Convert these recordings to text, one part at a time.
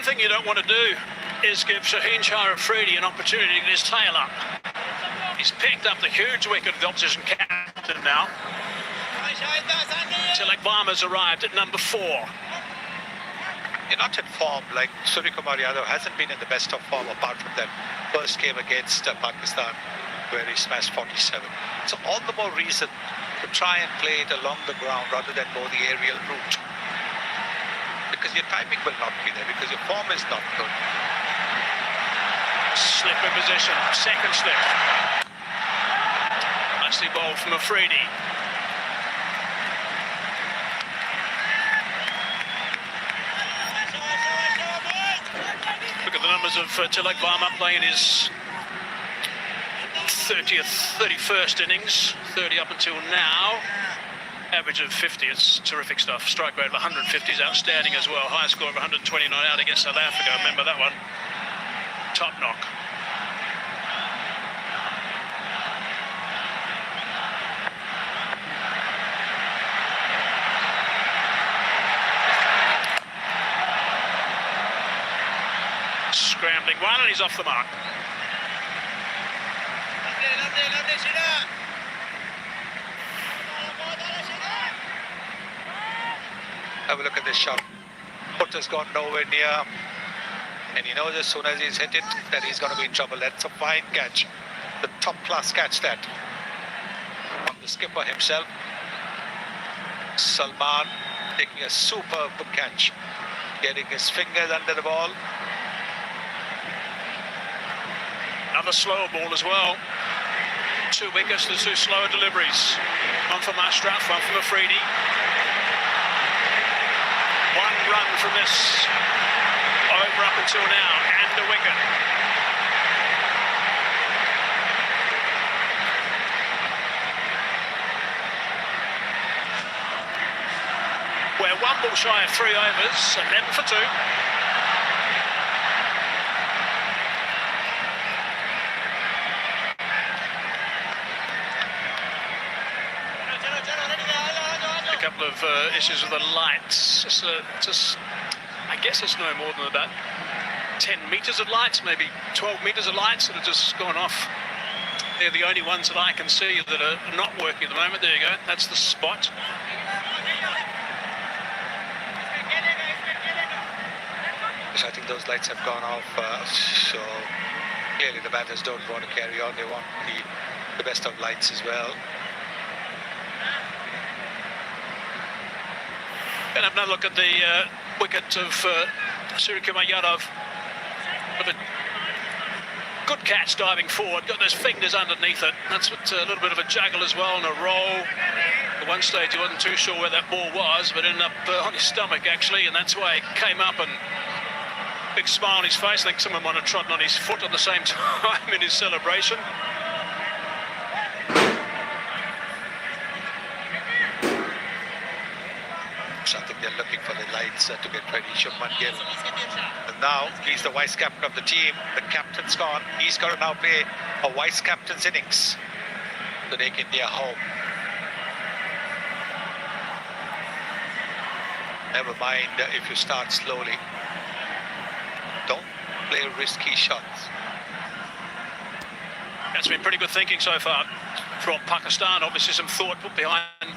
one thing you don't want to do is give Shaheen Shah Afridi an opportunity to get his tail up. He's picked up the huge wicket of the opposition captain now. Tilak Varma's arrived at number 4. You're not in form. Like Suryakumar Yadav hasn't been in the best of form apart from that first game against Pakistan where he smashed 47. So all the more reason to try and play it along the ground rather than go the aerial route. Because your timing will not be there, because your form is not good. Slip in position, second slip. Nicely bowled from Afridi. Look at the numbers of Tilak Varma playing his 31st innings, 30 up until now. Average of 50, it's terrific stuff. Strike rate of 150 is outstanding as well. High score of 129 out against South Africa. Remember that one? Top knock. Scrambling one, and he's off the mark. Have a look at this shot. Foot has gone nowhere near, and he knows as soon as he's hit it that he's going to be in trouble. That's a fine catch, the top class catch that from the skipper himself. Salman taking a superb catch, getting his fingers under the ball. Another slow ball as well. 2 wickets, the 2 slower deliveries. One from Ashraf, one from Afridi. 1 run from this over up until now, and a wicket. We're 1 ball shy of 3 overs, 11 for 2. A couple of issues with the lights. I guess it's no more than about 10 metres of lights, maybe 12 metres of lights that have just gone off. They're the only ones that I can see that are not working at the moment. There you go, that's the spot. So I think those lights have gone off, so clearly the batters don't want to carry on. They want the best of lights as well. And have another look at the wicket of Suryakumar Yadav. With a good catch diving forward, got those fingers underneath it. That's what, a little bit of a juggle as well, and a roll. At one stage he wasn't too sure where that ball was, but ended up on his stomach actually, and that's why he came up and big smile on his face. I think someone might have trodden on his foot at the same time in his celebration. So I think they're looking for the lights to get ready. Shubman Gill. And now he's the vice captain of the team. The captain's gone. He's got to now play a vice captain's innings to take India home. Never mind if you start slowly. Don't play risky shots. That's been pretty good thinking so far from Pakistan. Obviously some thought put behind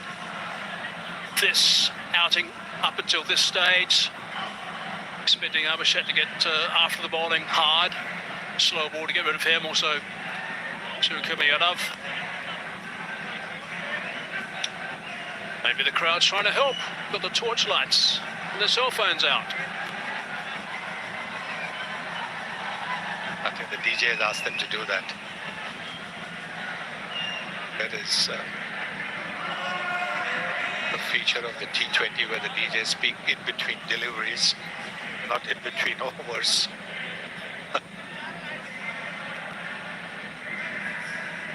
this outing up until this stage. Expecting Abhishek to get after the bowling hard. Slow ball to get rid of him. Also Suryakumar Yadav. Maybe the crowd's trying to help. Got the torchlights and their cell phones out. I think the DJ has asked them to do that. That is a feature of the T20 where the DJs speak in between deliveries, not in between overs. I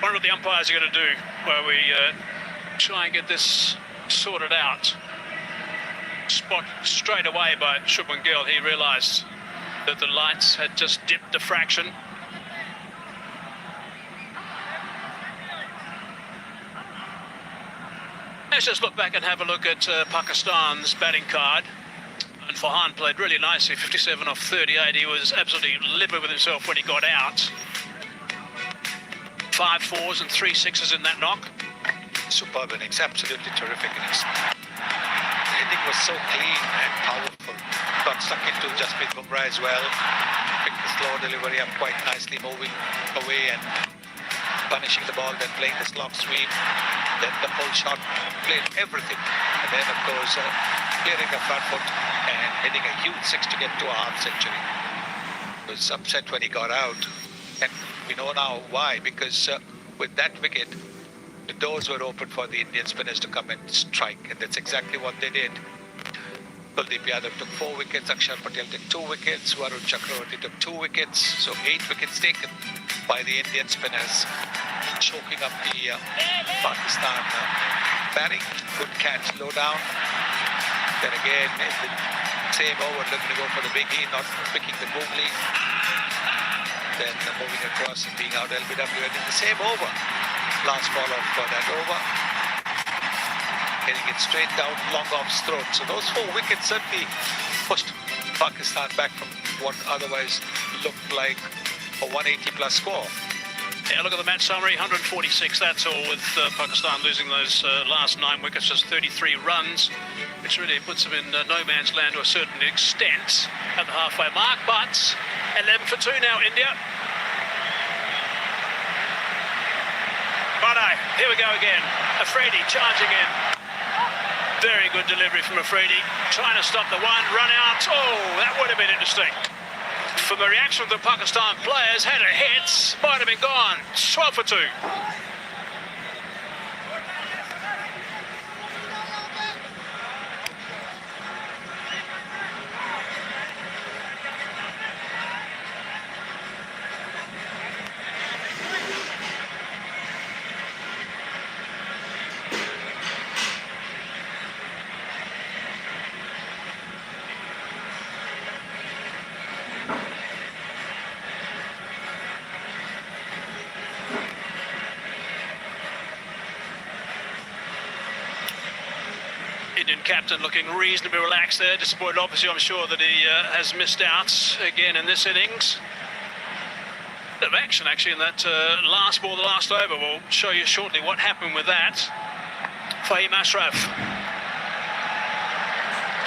wonder what the umpires are going to do while we try and get this sorted out. Spot straight away by Shubman Gill. He realised that the lights had just dipped the fraction. Let's just look back and have a look at Pakistan's batting card. And Farhan played really nicely, 57 off 38. He was absolutely livid with himself when he got out. 5 4s and 3 6s in that knock. Superb innings, absolutely terrific innings. The hitting was so clean and powerful. Got stuck into Jasprit Bumrah as well. Picked the slow delivery up quite nicely, moving away and punishing the ball, then playing the slog sweep, then the pull shot, played everything. And then, of course, clearing the front foot and hitting a huge 6 to get to a half century. He was upset when he got out. And we know now why, because with that wicket, the doors were open for the Indian spinners to come and strike, and that's exactly what they did. Kuldeep Yadav took 4 wickets, Akshar Patel took 2 wickets, Varun Chakravarti took 2 wickets, so 8 wickets taken by the Indian spinners, choking up the Pakistan batting. Good catch, low down. Then again, in the same over, looking to go for the biggie, not picking the googly. Then moving across and being out LBW, and in the same over, last ball of that over, hitting it straight down long off's throat. So those 4 wickets certainly pushed Pakistan back from what otherwise looked like a 180 plus score. Yeah, look at the match summary, 146, that's all, with Pakistan losing those last 9 wickets, just 33 runs, which really puts them in no man's land to a certain extent at the halfway mark, but 11 for 2 now, India. Righto, here we go again. Afridi charging in. Very good delivery from Afridi, trying to stop the one, run out. Oh, that would have been interesting. From the reaction of the Pakistan players, had a hit, might have been gone. 12 for 2. Indian captain looking reasonably relaxed there. Disappointed, obviously, I'm sure that he has missed out again in this innings. Bit of action, actually, in that last ball, the last over. We'll show you shortly what happened with that. Fahim Ashraf.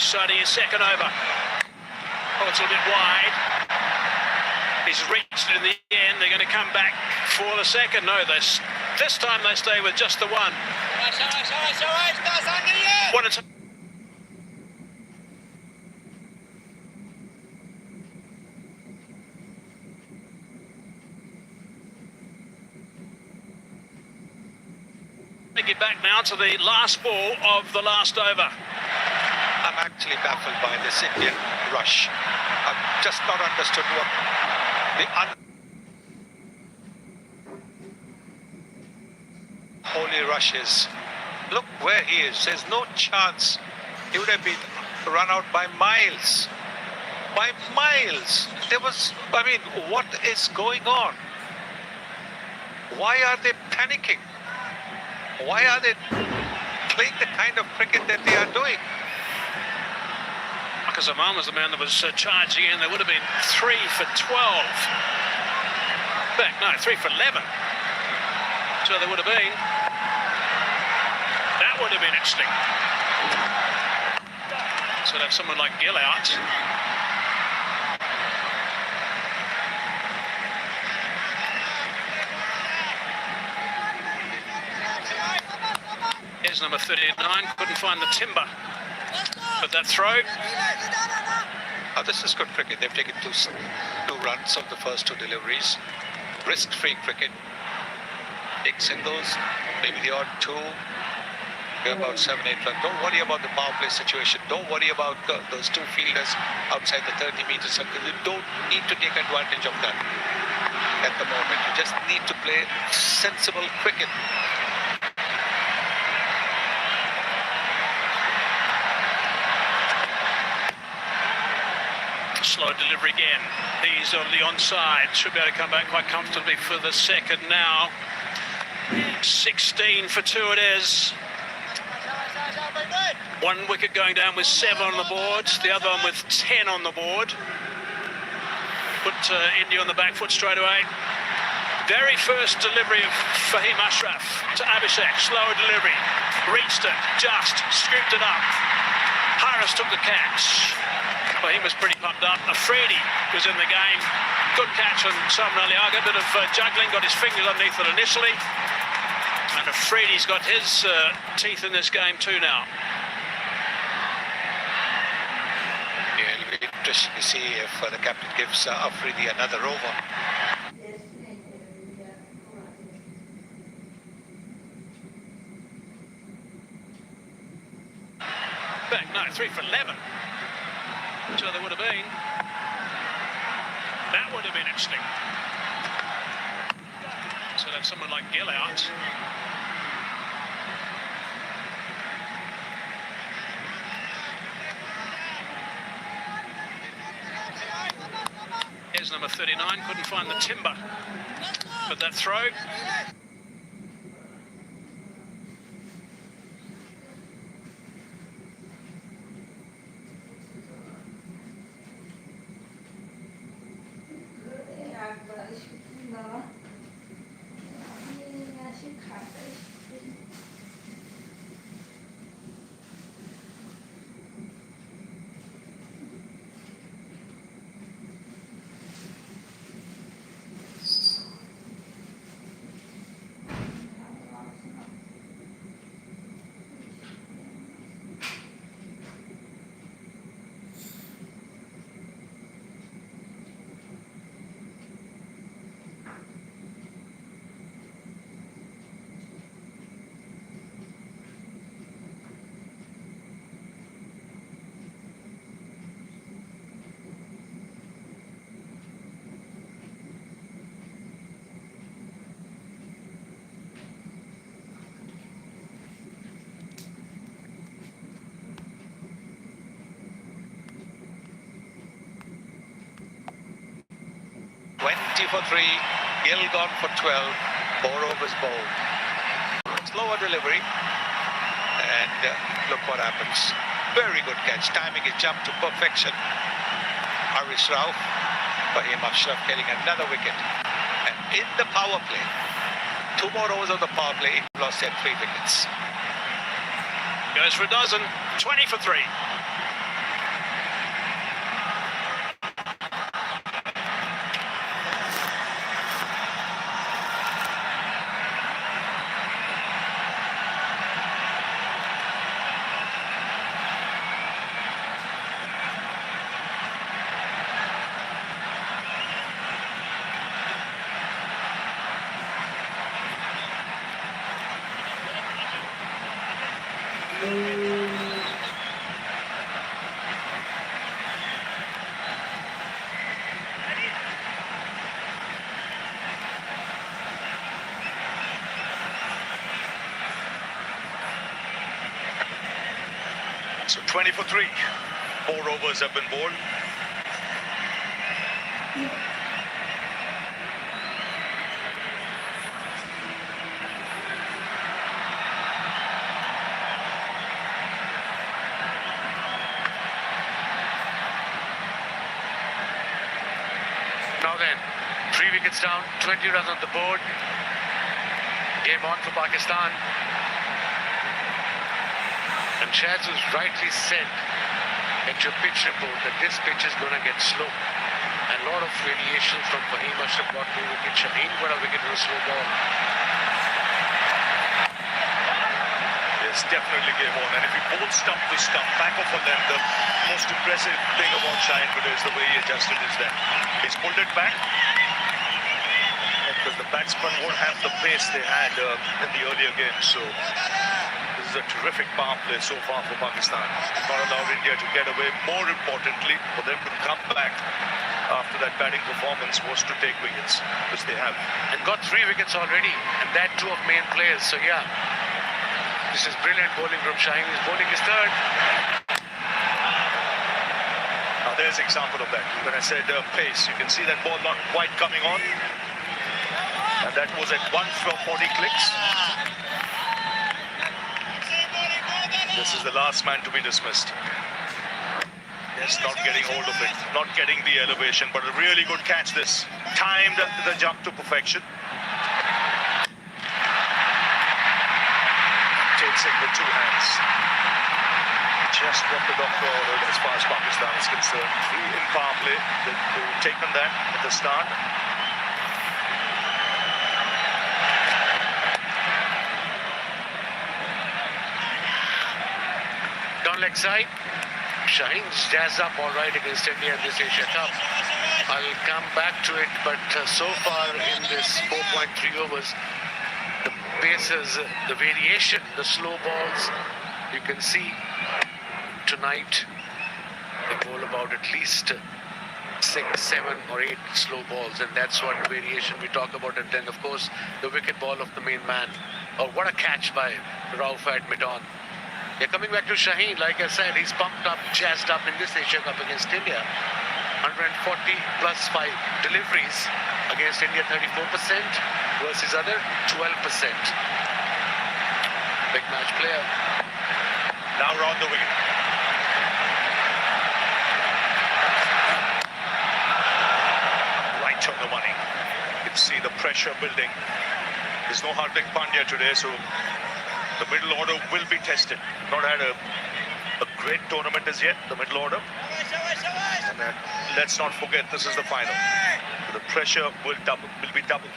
Starting his second over. Oh, it's a bit wide. He's reached it in the end. They're going to come back for the second. No, this time they stay with just the one. One at Get back now to the last ball of the last over. I'm actually baffled by this Indian rush. I've just not understood what the unholy rush is. Look where he is. There's no chance. He would have been run out by miles. By miles. There was, I mean, what is going on? Why are they panicking? Why are they playing the kind of cricket that they are doing? Marcus Aman was the man that was charging in. There would have been 3 for 12. Back, no, 3 for 11. So there would have been. That would have been interesting. So to have someone like Gill out. Here's number 39, couldn't find the timber. But that throw. Oh, this is good cricket. They've taken two runs of the first 2 deliveries. Risk-free cricket. Big singles, maybe the odd 2. About 7-8 runs. Don't worry about the power play situation. Don't worry about those 2 fielders outside the 30-meter circle. You don't need to take advantage of that at the moment. You just need to play sensible cricket. Slow delivery again. He's on the onside. Should be able to come back quite comfortably for the second now. 16 for 2 it is. One wicket going down with 7 on the board, the other one with 10 on the board. Put India on the back foot straight away. Very first delivery of Fahim Ashraf to Abhishek, slower delivery. Reached it, just scooped it up. Harris took the catch. Fahim was pretty pumped up. Afridi was in the game. Good catch on Salman Ali Agha. Bit of juggling, got his fingers underneath it initially. And Afridi's got his teeth in this game too now. Yeah, it'll be interesting to see if the captain gives Afridi another over. Back, no, 3 for 11. So there would have been. That would have been interesting. So that's someone like Gill out. Here's number 39, couldn't find the timber. But that throw. For 3, Gill gone for 12, 4 overs bowled. Slower delivery, and look what happens. Very good catch, timing his jump to perfection. Haris Rauf, Fahim Ashraf getting another wicket. And in the power play, 2 more overs of the power play, he lost 3 wickets. Goes for a dozen, 20 for 3. So 20 for 3. 4 overs have been bowled. Now then, 3 wickets down, 20 runs on the board. Game on for Pakistan. And Shaz has rightly said at your pitch report that this pitch is going to get slow. And a lot of variations from Fahim Ashraf got 2 wickets. Shaheen got a wicket with a slow ball. Yes, definitely game on. And if he bowls stump to stump, back off on them, the most impressive thing about Shaheen today is the way he adjusted his length. He's pulled it back. Because the batsmen won't have the pace they had in the earlier games. So this is a terrific power play so far for Pakistan. Not allowed India to get away. More importantly, for them to come back after that batting performance was to take wickets, which they have. And got 3 wickets already. And that 2 of main players. So yeah, this is brilliant bowling from Shaheen. He's bowling his 3rd. Now there's an example of that. When I said pace, you can see that ball not quite coming on. And that was at 1 from 40 clicks. This is the last man to be dismissed. Yes, not getting hold of it, not getting the elevation, but a really good catch this. Timed the jump to perfection. Takes it with two hands. Just what the doctor ordered as far as Pakistan is concerned. 3 in power play. They've taken that at the start. Down leg side. Shaheen's jazzed up all right against India in this Asia Cup. I'll come back to it, but so far in this 4.3 overs, the paces, the variation, the slow balls, you can see tonight they bowl about at least 6, 7 or 8 slow balls, and that's what variation we talk about. And then, of course, the wicket ball of the main man. Oh, what a catch by Rauf at mid-on. Yeah, coming back to Shaheen, like I said, he's pumped up, jazzed up in this Asia Cup against India. 140 plus 5 deliveries against India, 34% versus other 12%. Big match player. Now round the wicket. Right on the money. You can see the pressure building. There's no Hardik Pandya today, so the middle order will be tested. Not had a great tournament as yet, the middle order. And let's not forget, this is the final. So the pressure will be double.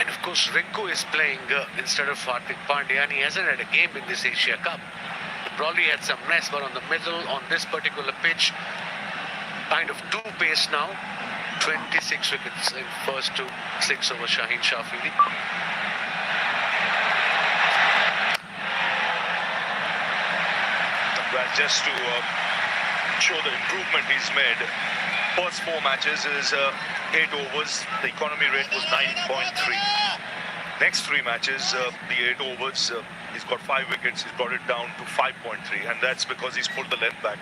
And of course, Rinku is playing instead of Hardik Pandya, and he hasn't had a game in this Asia Cup. He probably had some rest, but on the middle, on this particular pitch, kind of two pace now. 26 wickets in first to 6 over Shaheen Shah Afridi. Well, just to show the improvement he's made, first 4 matches is 8 overs. The economy rate was 9.3. Next 3 matches, the 8 overs, he's got 5 wickets. He's brought it down to 5.3, and that's because he's pulled the length back.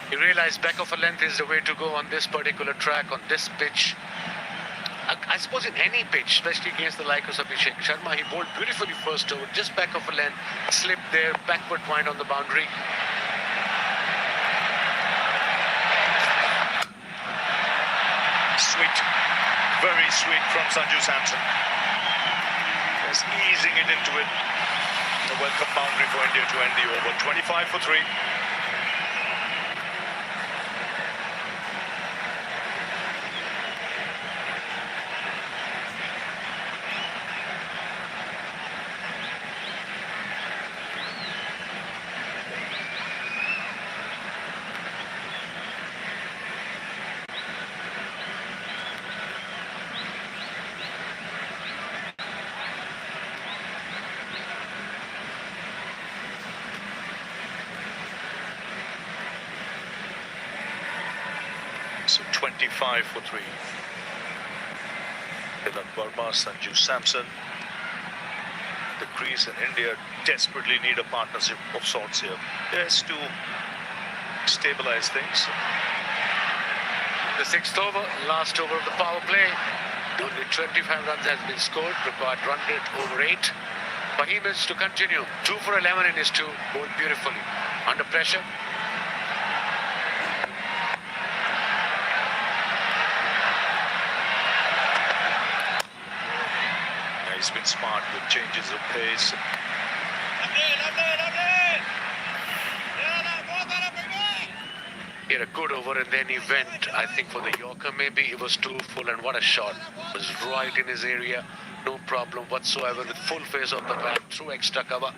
He realized back of a length is the way to go on this particular track, on this pitch. I suppose in any pitch, especially against the likes of Abhishek Sharma, he bowled beautifully first over, just back of a length, slipped there, backward wind on the boundary. Sweet, very sweet from Sanju Samson. Just easing it into it. A welcome boundary for India to end the over. 25 for 3. So 25 for 3. Tilak Verma, Sanju Samson. The crease in India desperately need a partnership of sorts here. Yes, to stabilize things. The 6th over, last over of the power play. Only 25 runs has been scored, required run rate over 8. Fahim is to continue. 2 for 11 in his 2, bowled beautifully. Under pressure. He's been smart with changes of pace. He had a good over and then he went, I think, for the Yorker maybe. It was too full, and what a shot. It was right in his area. No problem whatsoever, with full face of the bat, through extra cover.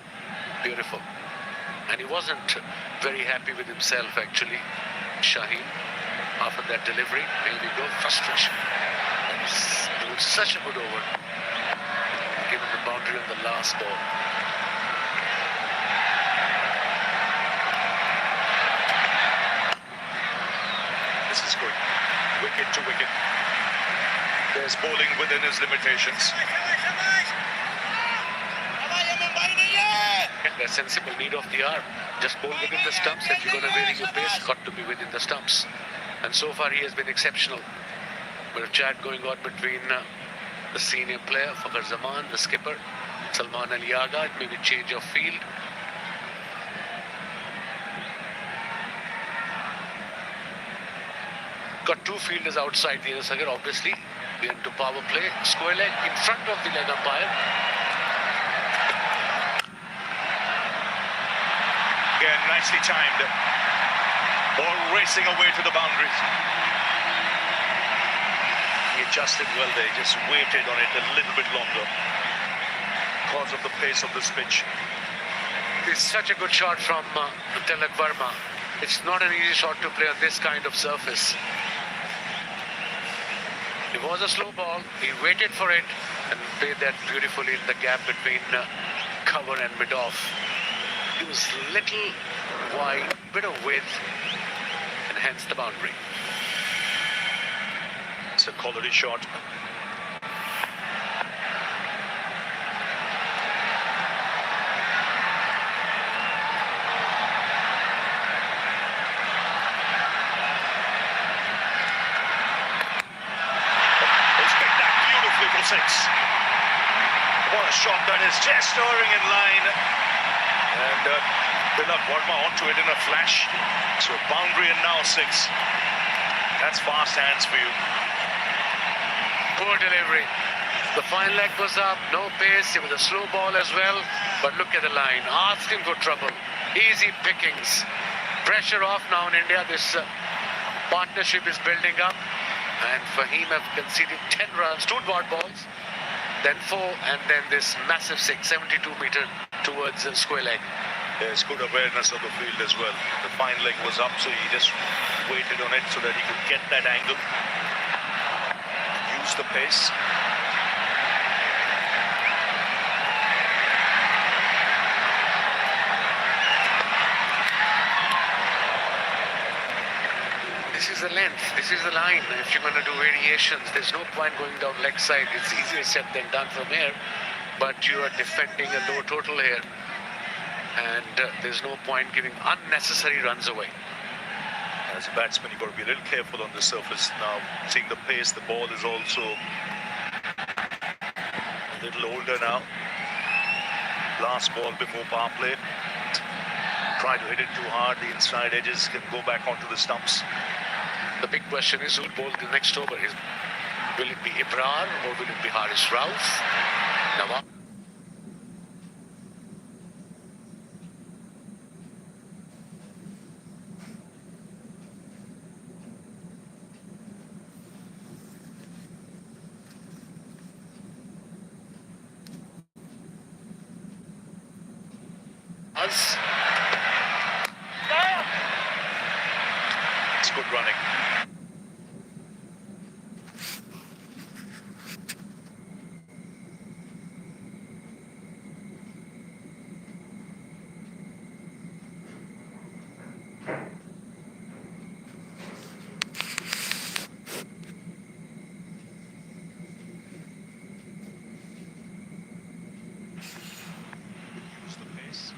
Beautiful. And he wasn't very happy with himself, actually, Shaheen, after that delivery. Maybe go frustration. It was such a good over. Given the boundary on the last ball. This is good. Wicket to wicket. There's bowling within his limitations. And a sensible need of the hour. Just bowl within the stumps. If you're going to vary your pace, got to be within the stumps. And so far he has been exceptional. With a chat going on between the senior player, Fakhar Zaman, the skipper, Salman Aliaga. It may be change of field. Got two fielders outside the inner circle, obviously. Into power play. Square leg in front of the leg umpire. Again, nicely timed. Ball racing away to the boundaries. He adjusted well there, just waited on it a little bit longer because of the pace of this pitch. It's such a good shot from Tilak Verma. It's not an easy shot to play on this kind of surface. It was a slow ball. He waited for it and played that beautifully in the gap between cover and mid-off. It was little wide, bit of width, and hence the boundary. It's a quality shot. Six. What a shot that is, just stirring in line, and Tilak Verma onto it in a flash. So boundary and now six. That's fast hands for you. Poor delivery. The fine leg was up, no pace. It was a slow ball as well. But look at the line, asking for trouble. Easy pickings. Pressure off now in India. This partnership is building up. And Fahim have conceded 10 runs, 2 dot balls, then 4, and then this massive 6, 72-meter towards the square leg. There's good awareness of the field as well. The fine leg was up, so he just waited on it so that he could get that angle. Use the pace. This is the length, this is the line. If you're going to do variations, there's no point going down leg side. It's easier said than done from here, but you are defending a low total here, and there's no point giving unnecessary runs away. As a batsman, you've got to be a little careful on the surface. Now, seeing the pace, the ball is also a little older now. Last ball before power play. Try to hit it too hard, the inside edges can go back onto the stumps. The big question is who'll bowl the next over. Will it be Ibrar or will it be Haris Rauf? Nawab. It's good running. Use the pace.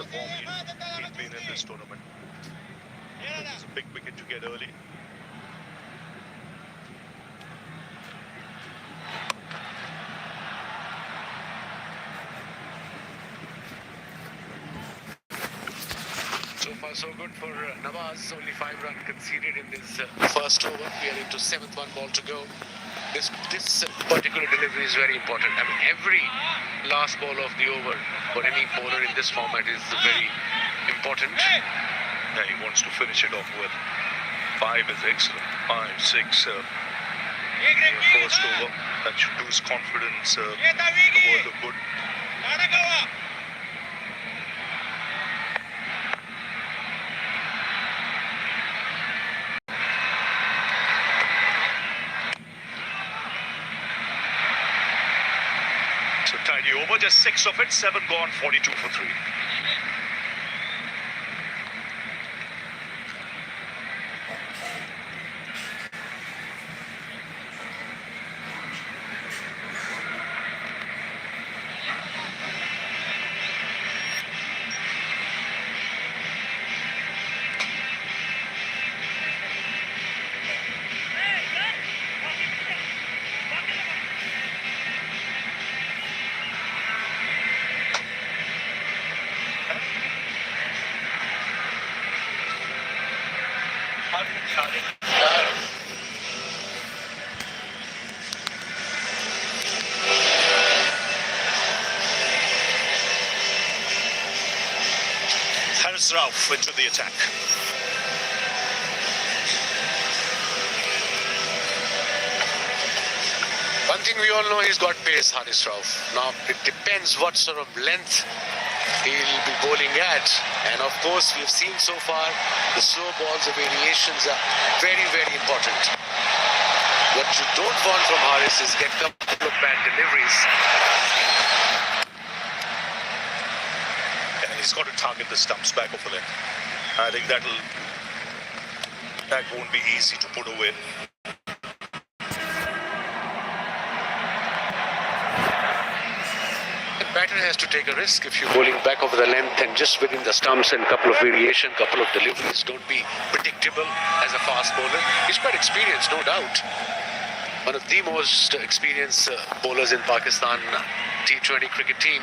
the form he's been in this tournament. This is a big wicket to get early. So far, so good for Nawaz. Only 5 runs conceded in this first over. We are into 7th, 1 ball to go. This particular delivery is very important. I mean, every last ball of the over for any bowler in this format is very important. Yeah, he wants to finish it off with 5 is excellent. 5, 6. First over. That should do his confidence the world of good. So tidy over, just 6 of it, 7 gone, 42 for 3. Haris Rauf into the attack. One thing we all know, he's got pace, Haris Rauf. Now, it depends what sort of length he'll be bowling at. And of course, we've seen so far, the slow balls, the variations are very, very important. What you don't want from Haris is get a couple of bad deliveries. And he's got to target the stumps back of the length. I think that won't be easy to put away. The batter has to take a risk if you're bowling back over the length and just within the stumps and couple of variation, couple of deliveries. Don't be predictable as a fast bowler. He's quite experienced, no doubt. One of the most experienced bowlers in Pakistan T20 cricket team.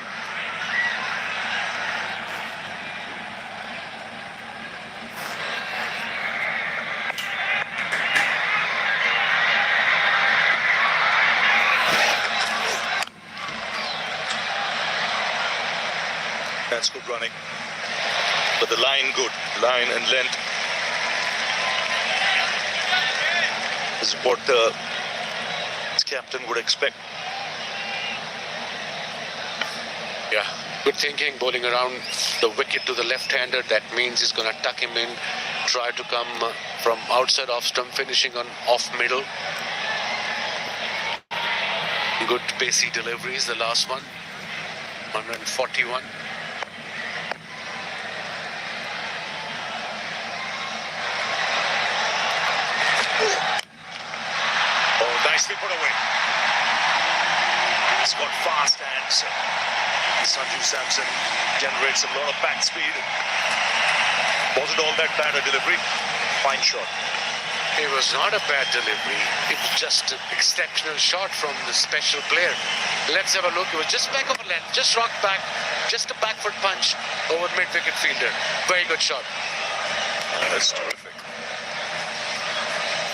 That's good running. But the line good. Line and length is what the captain would expect. Yeah, good thinking, bowling around the wicket to the left-hander. That means he's going to tuck him in, try to come from outside off stump, finishing on off middle. Good pacey deliveries, the last one, 141. Nicely put away. He's got fast hands. Sanju Samson generates a lot of back speed. Wasn't all that bad a delivery. Fine shot. It was not a bad delivery. It was just an exceptional shot from the special player. Let's have a look. It was just back of a length, just rocked back, just a back foot punch over mid-wicket fielder. Very good shot. That's terrific.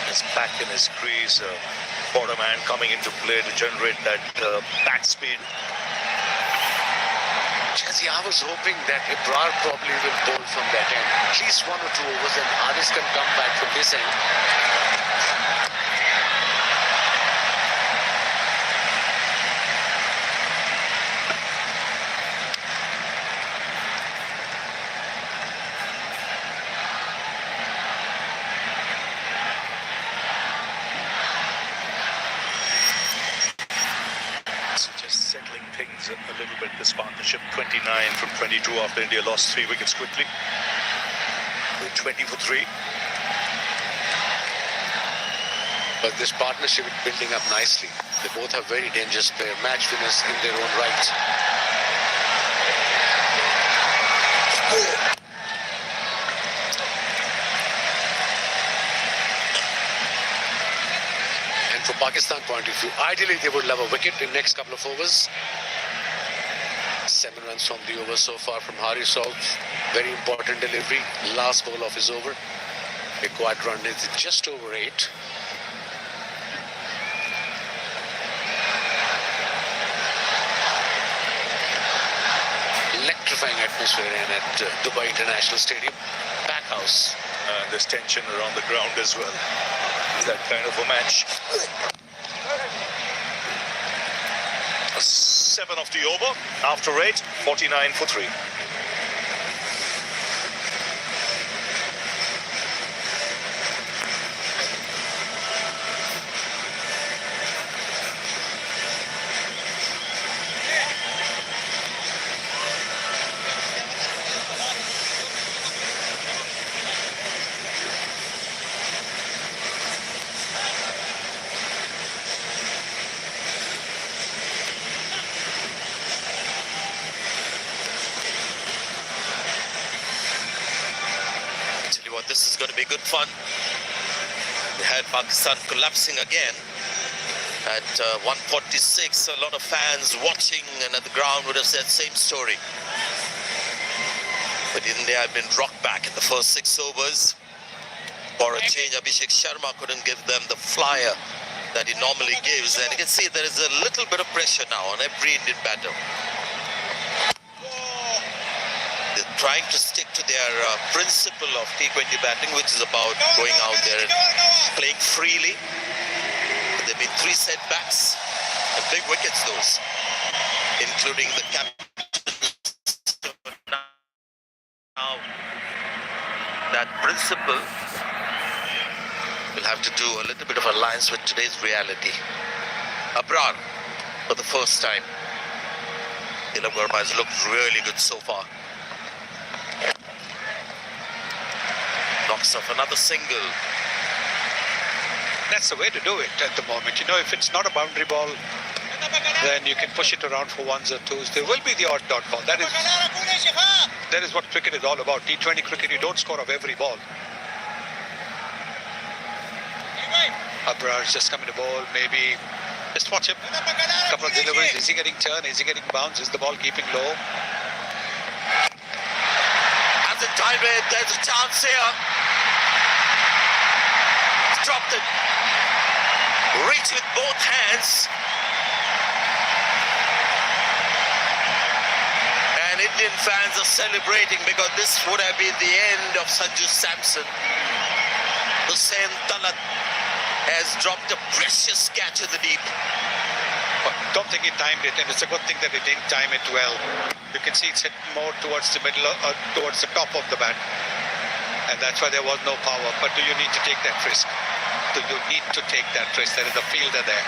His back in his crease. Bottom hand coming into play to generate that back speed. Jazzy, I was hoping that Ibrar probably will bowl from that end. At least 1 or 2 overs and Haris can come back from this end. Settling things a little bit, this partnership. 29 from 22 after India lost 3 wickets quickly. With 20 for 3. But this partnership is building up nicely. They both are very dangerous players, match winners in their own right. Pakistan point of view, ideally they would love a wicket in next couple of overs. 7 runs from the over so far from Hari Salt. Very important delivery. Last ball of his over. Required run is just over 8. Electrifying atmosphere in at Dubai International Stadium. Pack house. And there's tension around the ground as well. It's that kind of a match. 7 of the over. After 8, 49 for 3. This is going to be good fun. We had Pakistan collapsing again at 146. A lot of fans watching and at the ground would have said same story. But India had been rocked back in the first 6 overs. For a change, Abhishek Sharma couldn't give them the flyer that he normally gives. And you can see there is a little bit of pressure now on every Indian batter. They're trying to stick to their principle of T20 batting, which is about going out there and playing freely. But there have been 3 setbacks and big wickets, those, including the captain. Now, that principle will have to do a little bit of alliance with today's reality. Abrar, for the first time. Tilak Verma has looked really good so far. Knocks off another single. That's the way to do it at the moment. You know, if it's not a boundary ball, then you can push it around for 1s or 2s. There will be the odd dot ball. That is what cricket is all about. T20 cricket, you don't score off every ball. Abrar is just coming to bowl. Maybe just watch him. A couple of deliveries. Is he getting turn? Is he getting bounce? Is the ball keeping low? Has it timed it? There's a chance here. He's dropped it. Reach with both hands. And Indian fans are celebrating because this would have been the end of Sanju Samson. Hussain Talat has dropped a precious catch in the deep. But don't think he timed it, and it's a good thing that he didn't time it well. You can see it's hit more towards the middle, towards the top of the bat. And that's why there was no power. But do you need to take that risk? Do you need to take that risk? There is a fielder there.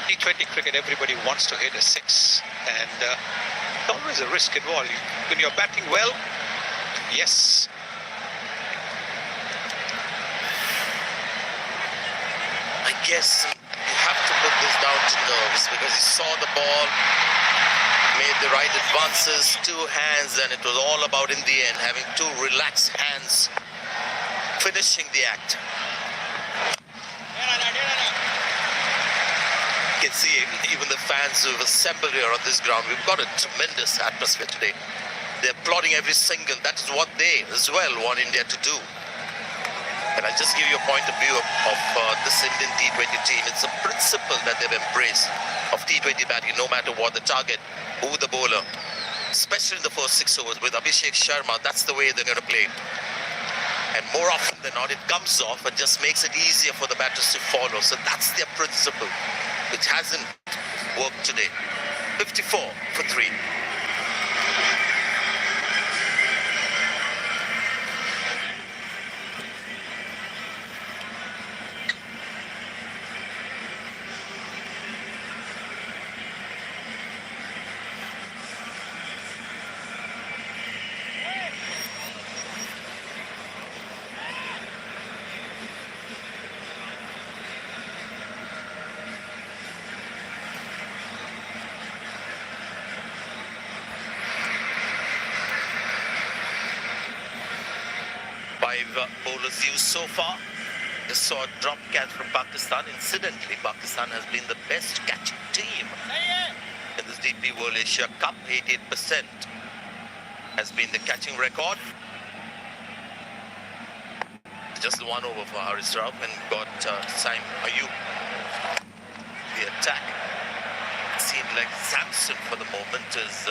T20 cricket, everybody wants to hit a 6. And it's always a risk involved. When you're batting well, yes. I guess you have to put this down to nerves because he saw the ball, made the right advances, 2 hands, and it was all about, in the end, having 2 relaxed hands, finishing the act. You can see even the fans who have assembled here on this ground, we've got a tremendous atmosphere today. They're applauding every single. That is what they as well want India to do. And I'll just give you a point of view of this Indian T20 team. It's a principle that they've embraced of T20 batting, no matter what the target, who the bowler. Especially in the first 6 overs with Abhishek Sharma, that's the way they're going to play. And more often than not, it comes off and just makes it easier for the batters to follow. So that's their principle, which hasn't worked today. 54 for 3. Bowlers used so far. Just saw a drop catch from Pakistan. Incidentally, Pakistan has been the best catching team in this DP World Asia Cup. 88% has been the catching record. Just the one over for Haris Rauf and got Saim Ayub. The attack seemed like Samson for the moment is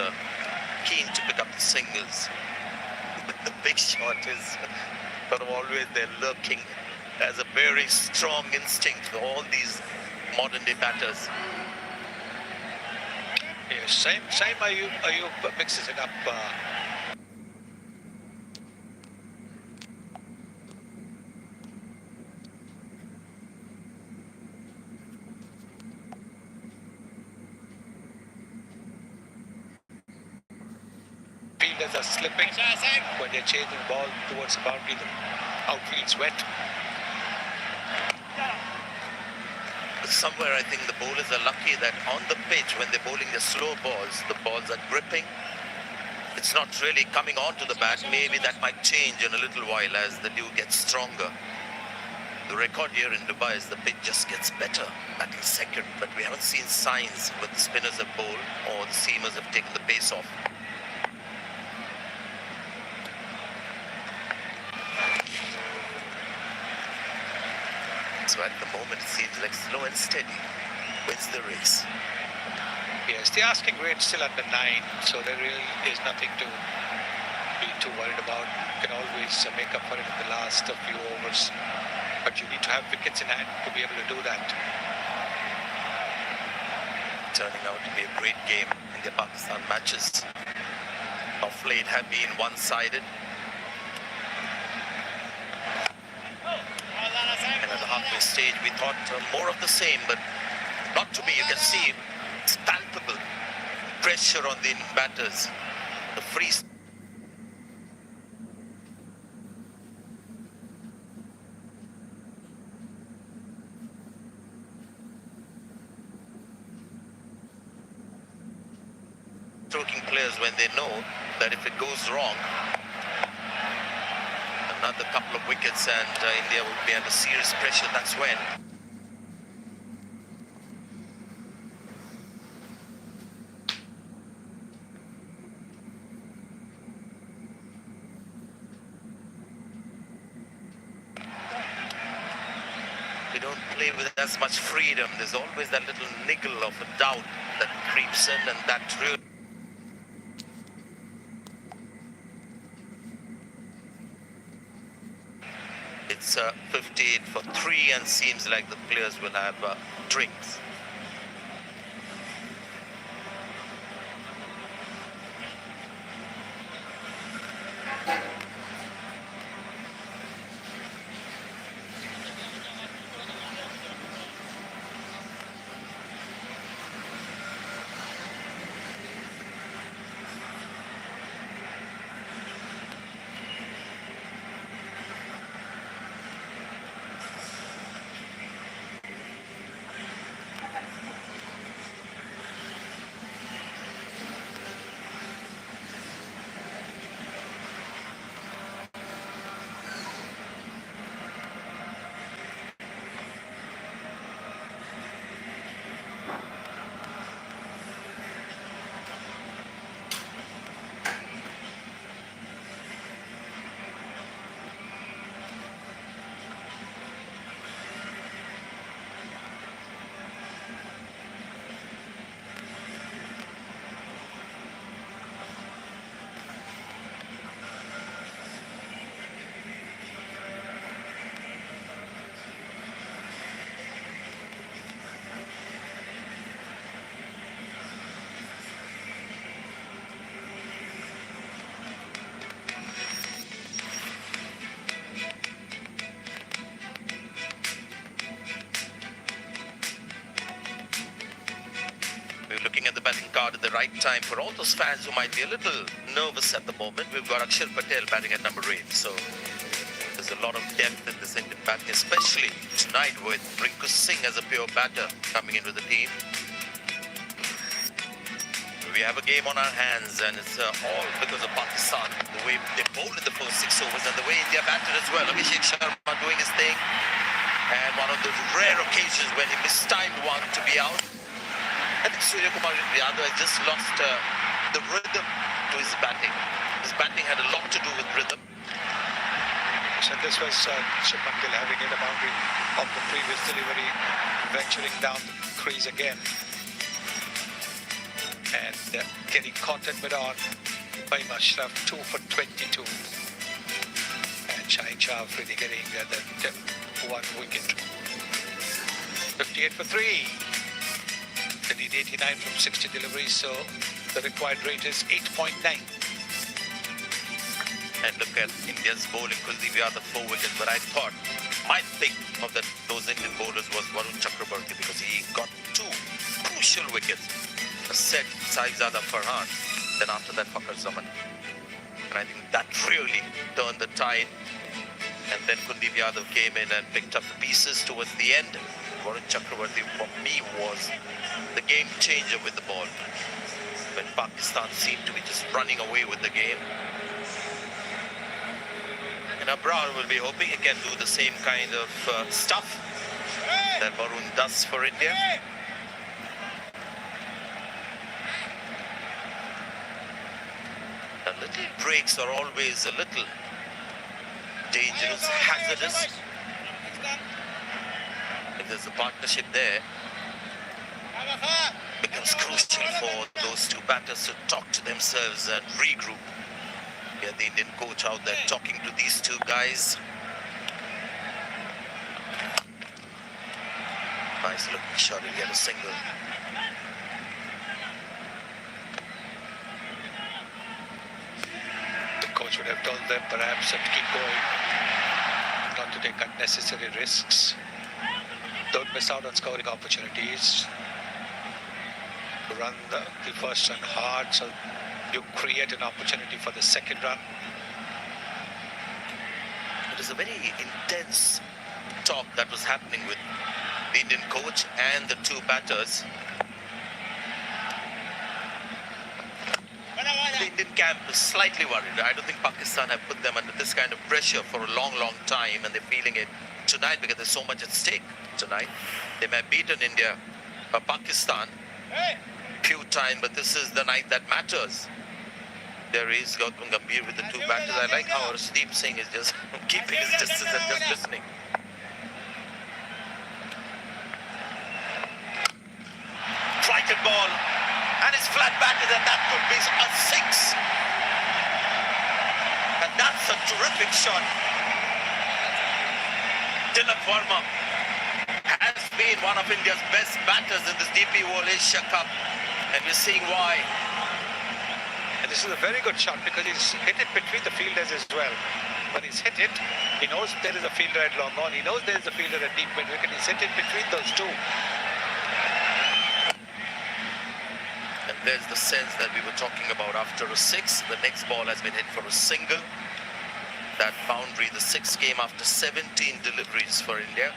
keen to pick up the singles. But the big shot is sort of always there lurking as a very strong instinct for all these modern day batters. Yes, same Ayub mixes it up. Fielders are slipping when they're chasing the ball towards the boundary. The outfield's wet. Somewhere I think the bowlers are lucky that on the pitch when they're bowling the slow balls, the balls are gripping. It's not really coming onto the bat. Maybe that might change in a little while as the dew gets stronger. The record here in Dubai is the pitch just gets better batting second, but we haven't seen signs when the spinners have bowled or the seamers have taken the pace off. So at the moment it seems like slow and steady wins the race. Yes, the asking rate still under 9, so there really is nothing to be too worried about. You can always make up for it in the last few overs, but you need to have wickets in hand to be able to do that. Turning out to be a great game. India-Pakistan matches of late have been one-sided. And at the halfway stage, we thought more of the same, but not to be. You can see it's palpable pressure on the batters. The free. Stroking players when they know that if it goes wrong, another couple of wickets and India will be under serious pressure. That's when. We don't play with as much freedom. There's always that little niggle of a doubt that creeps in, and that really. It's 58 for 3 and seems like the players will have drinks. Looking at the batting card at the right time for all those fans who might be a little nervous at the moment. We've got Akshar Patel batting at number 8, so there's a lot of depth in this Indian batting, especially tonight with Rinku Singh as a pure batter coming into the team. We have a game on our hands, and it's all because of Pakistan, the way they bowled in the first 6 overs and the way India batted as well. Abhishek Sharma doing his thing. And one of those rare occasions when he mistimed one to be out. I think Surya Kumar Yadav has just lost the rhythm to his batting. His batting had a lot to do with rhythm. So this was Shubman Gill having hit a boundary of the previous delivery, venturing down the crease again. And getting caught in mid-on by Ashraf, 2 for 22. And Shaheen Shah really getting the 1 wicket. 58 for 3. They need 89 from 60 deliveries, so the required rate is 8.9. And look at India's bowling. Kuldeep Yadav 4 wickets, but I thought my pick of those Indian bowlers was Varun Chakrabarti because he got 2 crucial wickets. A set Saizada Farhan, then after that Fakhar Zaman. And I think that really turned the tide. And then Kuldeep Yadav came in and picked up the pieces towards the end. Varun Chakrabarti for me was the game changer with the ball. When Pakistan seemed to be just running away with the game. And Abrar will be hoping he can do the same kind of stuff that Varun does for India. The little breaks are always a little dangerous, hazardous. If there's a partnership there, it becomes crucial for those two batters to talk to themselves and regroup. Yeah, the Indian coach out there talking to these two guys. Nice looking shot, he'll get a single. The coach would have told them perhaps to keep going, not to take unnecessary risks. Don't miss out on scoring opportunities. Run the first run hard so you create an opportunity for the second run. It is a very intense talk that was happening with the Indian coach and the two batters. The Indian camp is slightly worried. I don't think Pakistan have put them under this kind of pressure for a long, long time, and they're feeling it tonight because there's so much at stake tonight. They may have beaten India or Pakistan few times, but this is the night that matters. There is Gautam Gambhir with the two batters. I like how Arshdeep Singh is just keeping his distance and just listening. Frightened ball, and it's flat batted, and that could be a 6. And that's a terrific shot. Tilak Verma has been one of India's best batters in this DP World Asia Cup, and we're seeing why. And this is a very good shot because he's hit it between the fielders as well. When he's hit it, he knows there is a fielder at long on. He knows there is a fielder at deep mid wicket. He's hit it between those two. And there's the sense that we were talking about after a 6. The next ball has been hit for a single. That boundary, the 6 came after 17 deliveries for India.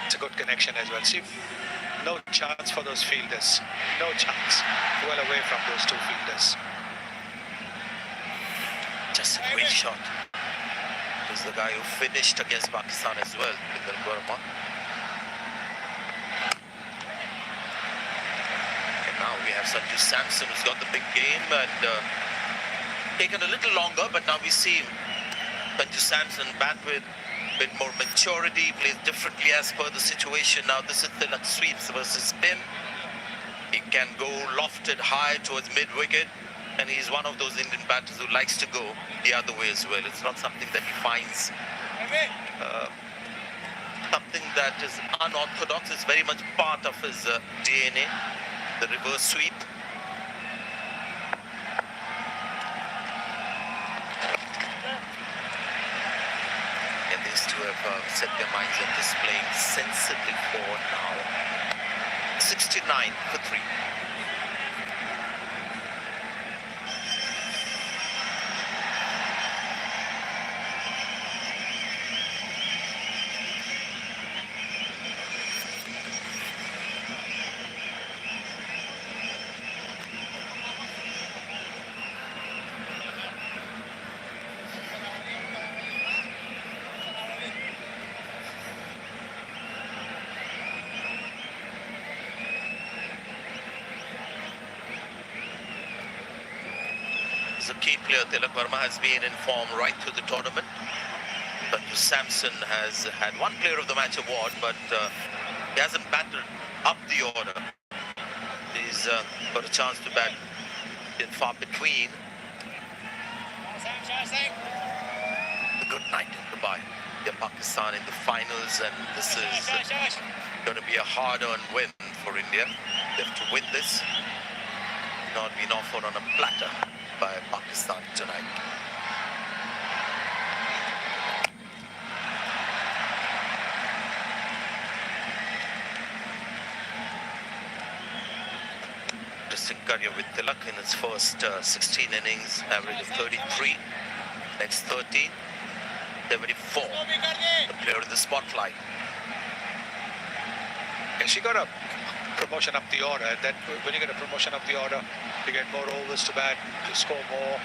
It's a good connection as well. See, no chance for those fielders. No chance. Well away from those two fielders. Just a great shot. He's the guy who finished against Pakistan as well, Tilak Verma. And now we have Sanju Samson who's got the big game and taken a little longer, but now we see Sanju Samson bat with a bit more maturity, plays differently as per the situation. Now this is Tilak sweeps versus spin. He can go lofted high towards mid-wicket, and he's one of those Indian batters who likes to go the other way as well. It's not something that he finds something that is unorthodox. It's very much part of his DNA, the reverse sweep. And these two have set their minds on displaying sensibly for now. 69 for 3. is a key player. Tilak Verma has been in form right through the tournament. But Samson has had one Player of the Match award, but he hasn't batted up the order. He's got a chance to bat in far between. A good night in Dubai. They're Pakistan in the finals, and this is going to be a hard-earned win for India. They have to win this, not been offered on a platter by Pakistan tonight. Interesting career with Tilak in his first 16 innings, average of 33. Next 13, 74. The player in the spotlight. And she got a promotion up the order, and then when you get a promotion up the order, you get more overs to bat, you score more.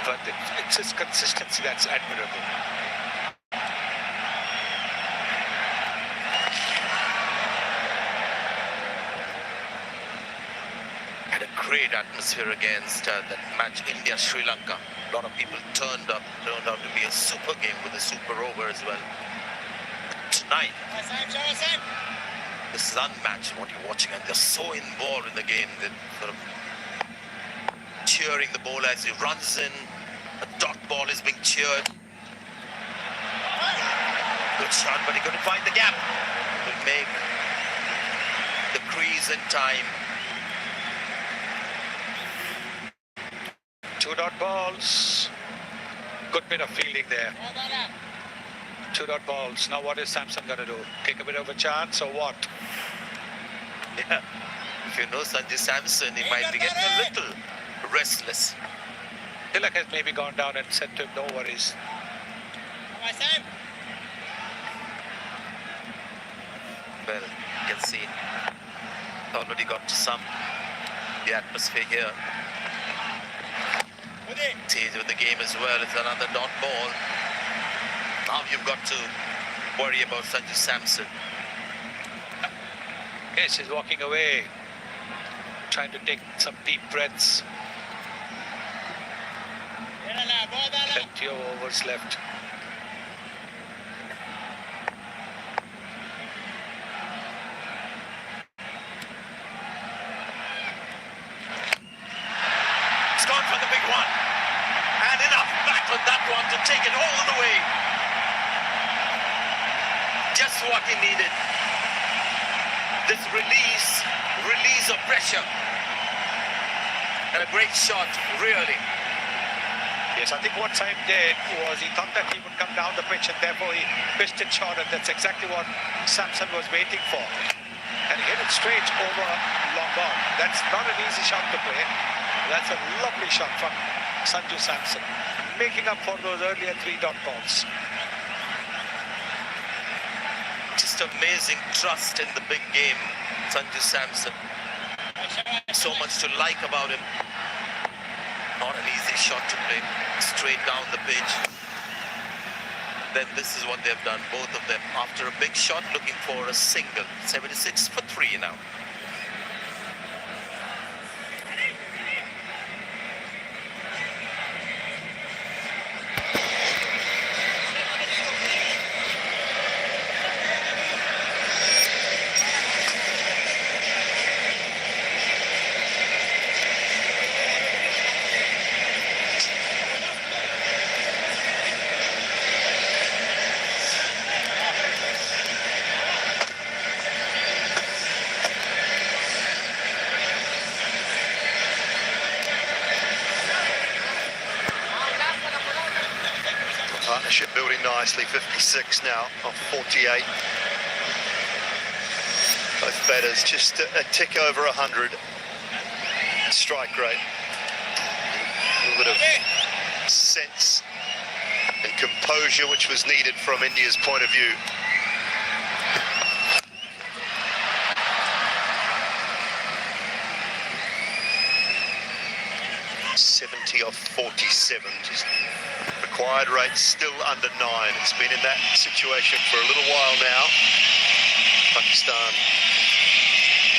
But it's just consistency that's admirable. Had a great atmosphere against that match India-Sri Lanka. A lot of people turned out to be a super game with a super over as well. Tonight, this is unmatched what you're watching, and they're so involved in the game. They're sort of cheering the ball as he runs in. A dot ball is being cheered. Good shot, but he couldn't find the gap. Will make the crease in time. 2 dot balls. Good bit of fielding there. 2 dot balls. Now what is Samson going to do? Take a bit of a chance or what? Yeah. If you know Sanju Samson, he might be getting a little restless. Tilak has maybe gone down and said to him, no worries. Well, you can see already got to some the atmosphere here. Change with the game as well. It's another dot ball. Now you've got to worry about Sanju Samson. Yes, he's walking away, trying to take some deep breaths. Plenty of overs left. It's gone for the big one. And enough back on that one to take it all the way. Just what he needed. This release of pressure. And a great shot, really. Yes, I think what Saim did was he thought that he would come down the pitch and therefore he pitched it short, and that's exactly what Samson was waiting for. And he hit it straight over long on. That's not an easy shot to play. That's a lovely shot from Sanju Samson, making up for those earlier 3 dot balls. Just amazing trust in the big game, Sanju Samson. So much to like about him. Not an easy shot to play, straight down the pitch. Then this is what they've done, both of them. After a big shot, looking for a single. 76 for 3 now. Partnership building nicely, 56 now off 48. Both batters just a tick over 100. Strike rate. A little bit of sense and composure which was needed from India's point of view. Off 47, just required rate still under 9. It's been in that situation for a little while now. Pakistan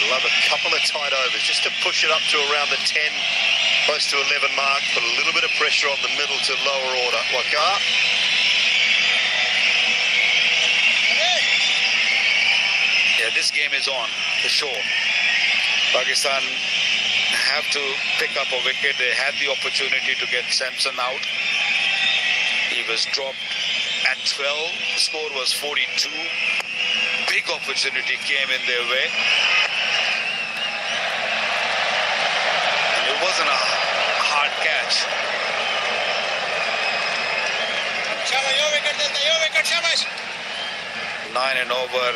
will have a couple of tight overs just to push it up to around the 10 close to 11 mark, put a little bit of pressure on the middle to lower order. Waqar. Yeah, this game is on for sure. Pakistan have to pick up a wicket. They had the opportunity to get Samson out. He was dropped at 12. The score was 42. Big opportunity came in their way. And it wasn't a hard catch. 9 and over.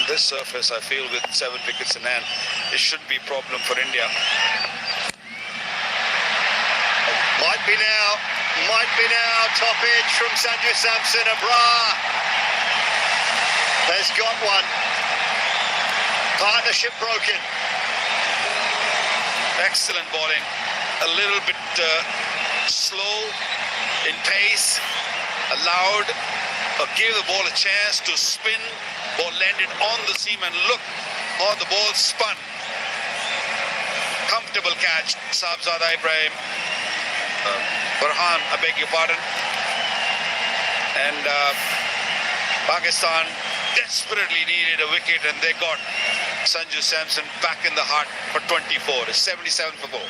This surface, I feel, with 7 wickets in hand, it shouldn't be a problem for India. Might be now. Top edge from Sanju Samson. Abrar has got one. Partnership broken. Excellent bowling. A little bit slow in pace. Allowed or gave the ball a chance to spin. Ball landed on the seam and look how the ball spun. Comfortable catch. Sahibzada Ibrahim. Farhan, I beg your pardon. And Pakistan desperately needed a wicket and they got Sanju Samson back in the heart for 24. 77 for 4.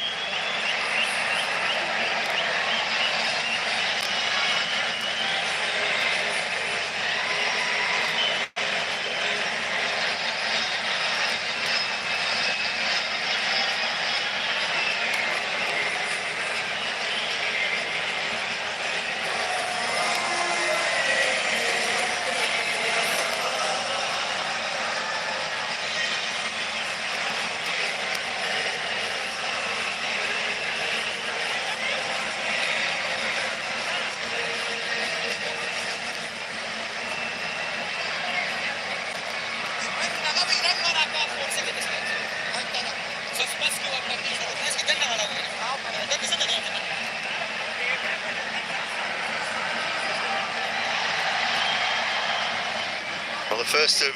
Well, the first of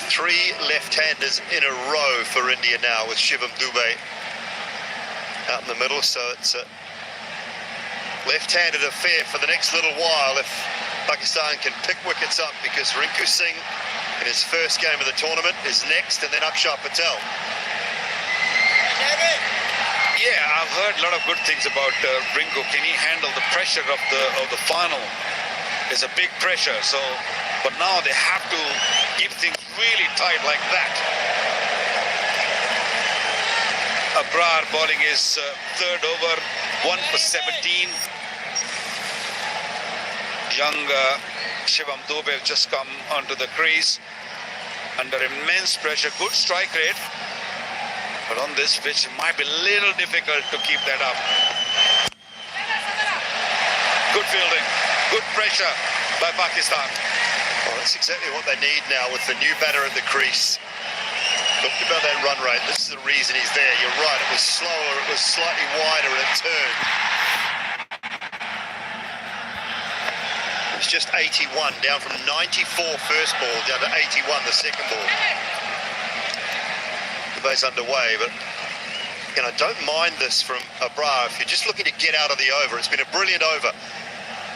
3 left-handers in a row for India now, with Shivam Dube out in the middle. So it's a left-handed affair for the next little while if Pakistan can pick wickets up, because Rinku Singh in his first game of the tournament is next, and then Akshar Patel. Yeah, I've heard a lot of good things about Rinku. Can he handle the pressure of the final? It's a big pressure. So, but now they have to keep things really tight like that. Abrar bowling his third over, 1 for 17. Young Shivam Dube have just come onto the crease under immense pressure. Good strike rate, but on this pitch it might be a little difficult to keep that up. Good fielding, good pressure by Pakistan. Well, that's exactly what they need now with the new batter at the crease. Talked about that run rate. This is the reason he's there. You're right, it was slower, it was slightly wider at turn. It's just 81, down from 94 first ball down to 81 the second ball. The bay's underway, but you know, don't mind this from Abrar. If you're just looking to get out of the over, it's been a brilliant over.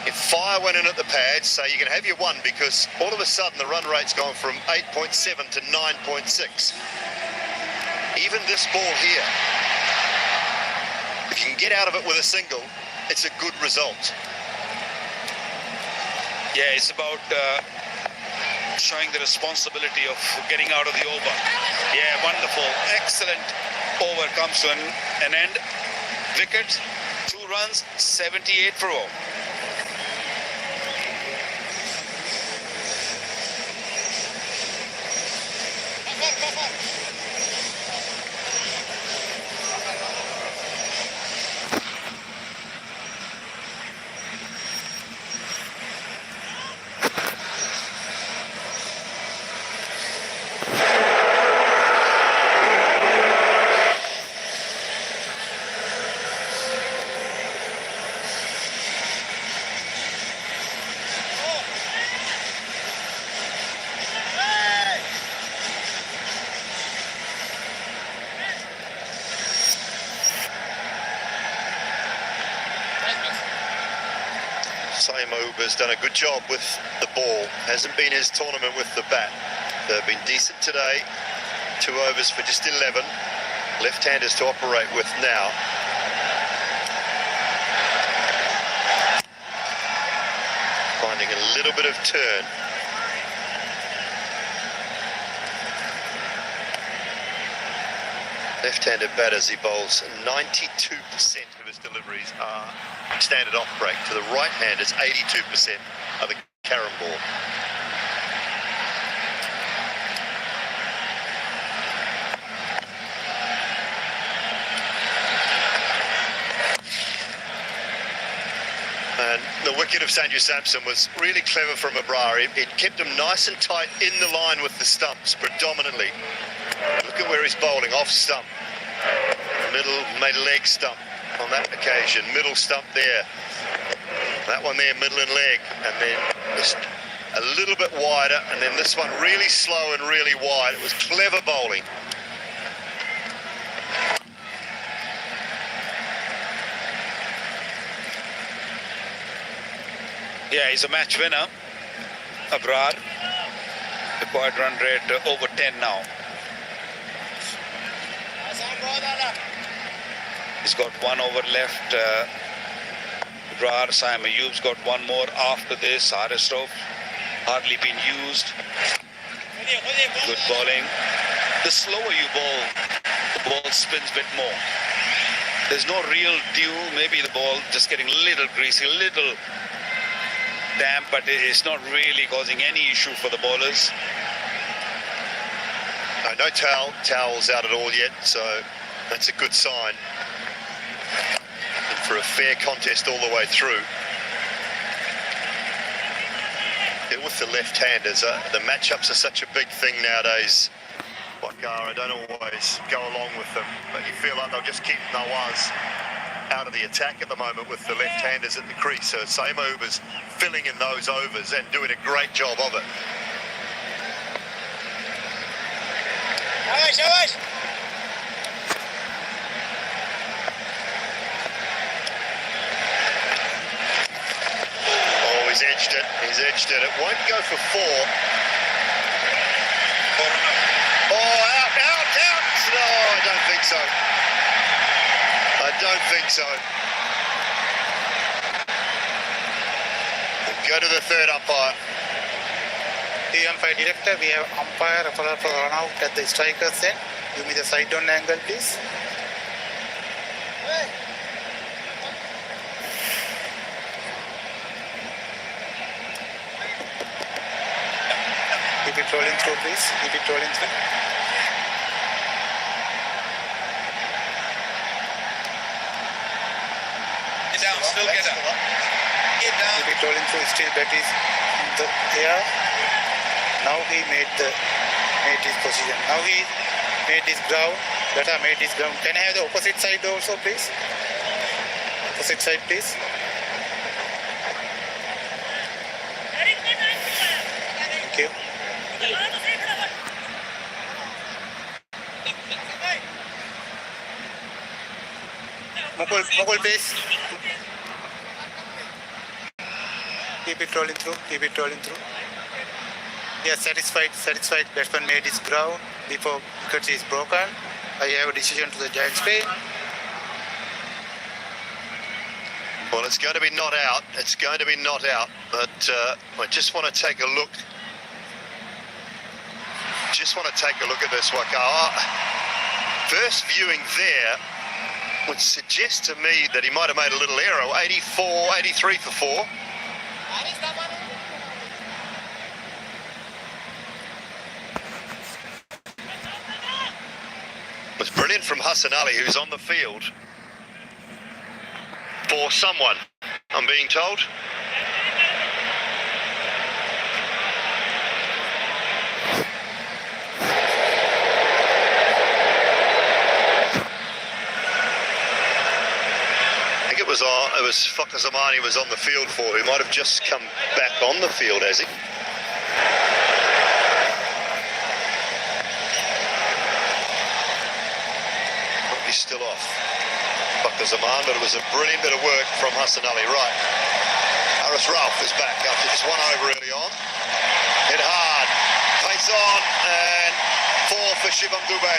If fire went in at the pads, so you can have your one, because all of a sudden the run rate's gone from 8.7 to 9.6. Even this ball here, if you can get out of it with a single, it's a good result. Yeah, it's about showing the responsibility of getting out of the over. Yeah, wonderful. Excellent over comes to an end. Wicket, 2 runs, 78 for all. Saim Uber's done a good job with the ball. Hasn't been his tournament with the bat. They've been decent today. 2 overs for just 11. Left-handers to operate with now. Finding a little bit of turn. Left-handed batters, he bowls 92% of his deliveries are standard off break. To the right-handers, 82% are the carom ball. And the wicket of Sanju Samson was really clever from Abrar. It kept him nice and tight in the line with the stumps predominantly. Look at where he's bowling, off stump. Middle, made a leg stump on that occasion. Middle stump there. That one there, middle and leg. And then just a little bit wider. And then this one really slow and really wide. It was clever bowling. Yeah, he's a match winner. Abrar. Required run rate over 10 now. He's got 1 over left. Abrar, Saim Ayub's got 1 more after this. Aristov hardly been used. Good bowling. The slower you bowl, the ball spins a bit more. There's no real dew. Maybe the ball just getting a little greasy, a little damp, but it's not really causing any issue for the bowlers. No towels out at all yet, so that's a good sign. And for a fair contest all the way through. With the left-handers, the matchups are such a big thing nowadays. Wakara don't always go along with them, but you feel like they'll just keep Nawaz out of the attack at the moment with the left-handers at the crease. So Saim Uber's filling in those overs and doing a great job of it. Oh, he's edged it. He's edged it. It won't go for 4. Oh, out. No, I don't think so. I don't think so. We'll go to the third umpire. The umpire director, we have umpire for run out at the striker's end. Give me the side on angle, please. Keep it rolling through, please. Keep it rolling through. Get down, still get up. Get down. Keep it rolling through. Still bat is in the air. Now he made his position. Now he made his ground. Bata made his ground. Can I have the opposite side also, please? Opposite side, please. Thank you. Mukul, please. Keep it rolling through. Keep it rolling through. Yes, satisfied. Batsman made his ground before wicket is broken. I have a decision to the Giants' play. Well, it's going to be not out. It's going to be not out. But I just want to take a look. Just want to take a look at this, Wakawa. First viewing there would suggest to me that he might have made a little error. 83 for 4. It was brilliant from Hassan Ali, who's on the field for someone, I'm being told. I think it was Fakhar Zamani was on the field for, who might have just come back on the field, has he? He's still off. Fakhar Zaman, but it was a brilliant bit of work from Hassan Ali. Right. Haris Rauf is back after just one over early on. Hit hard, pace on, and 4 for Shivam Dube.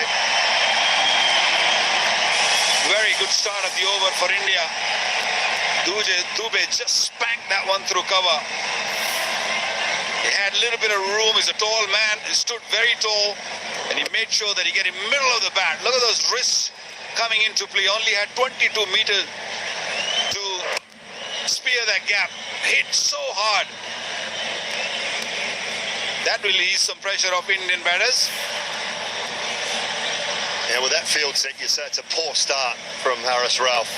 Very good start of the over for India. Dube just spanked that one through cover. He had a little bit of room. He's a tall man. He stood very tall, and he made sure that he get in the middle of the bat. Look at those wrists coming into play. Only had 22 meters to spear that gap. Hit so hard. That will ease some pressure off Indian batters. Yeah, with that field set, you say it's a poor start from Haris Rauf.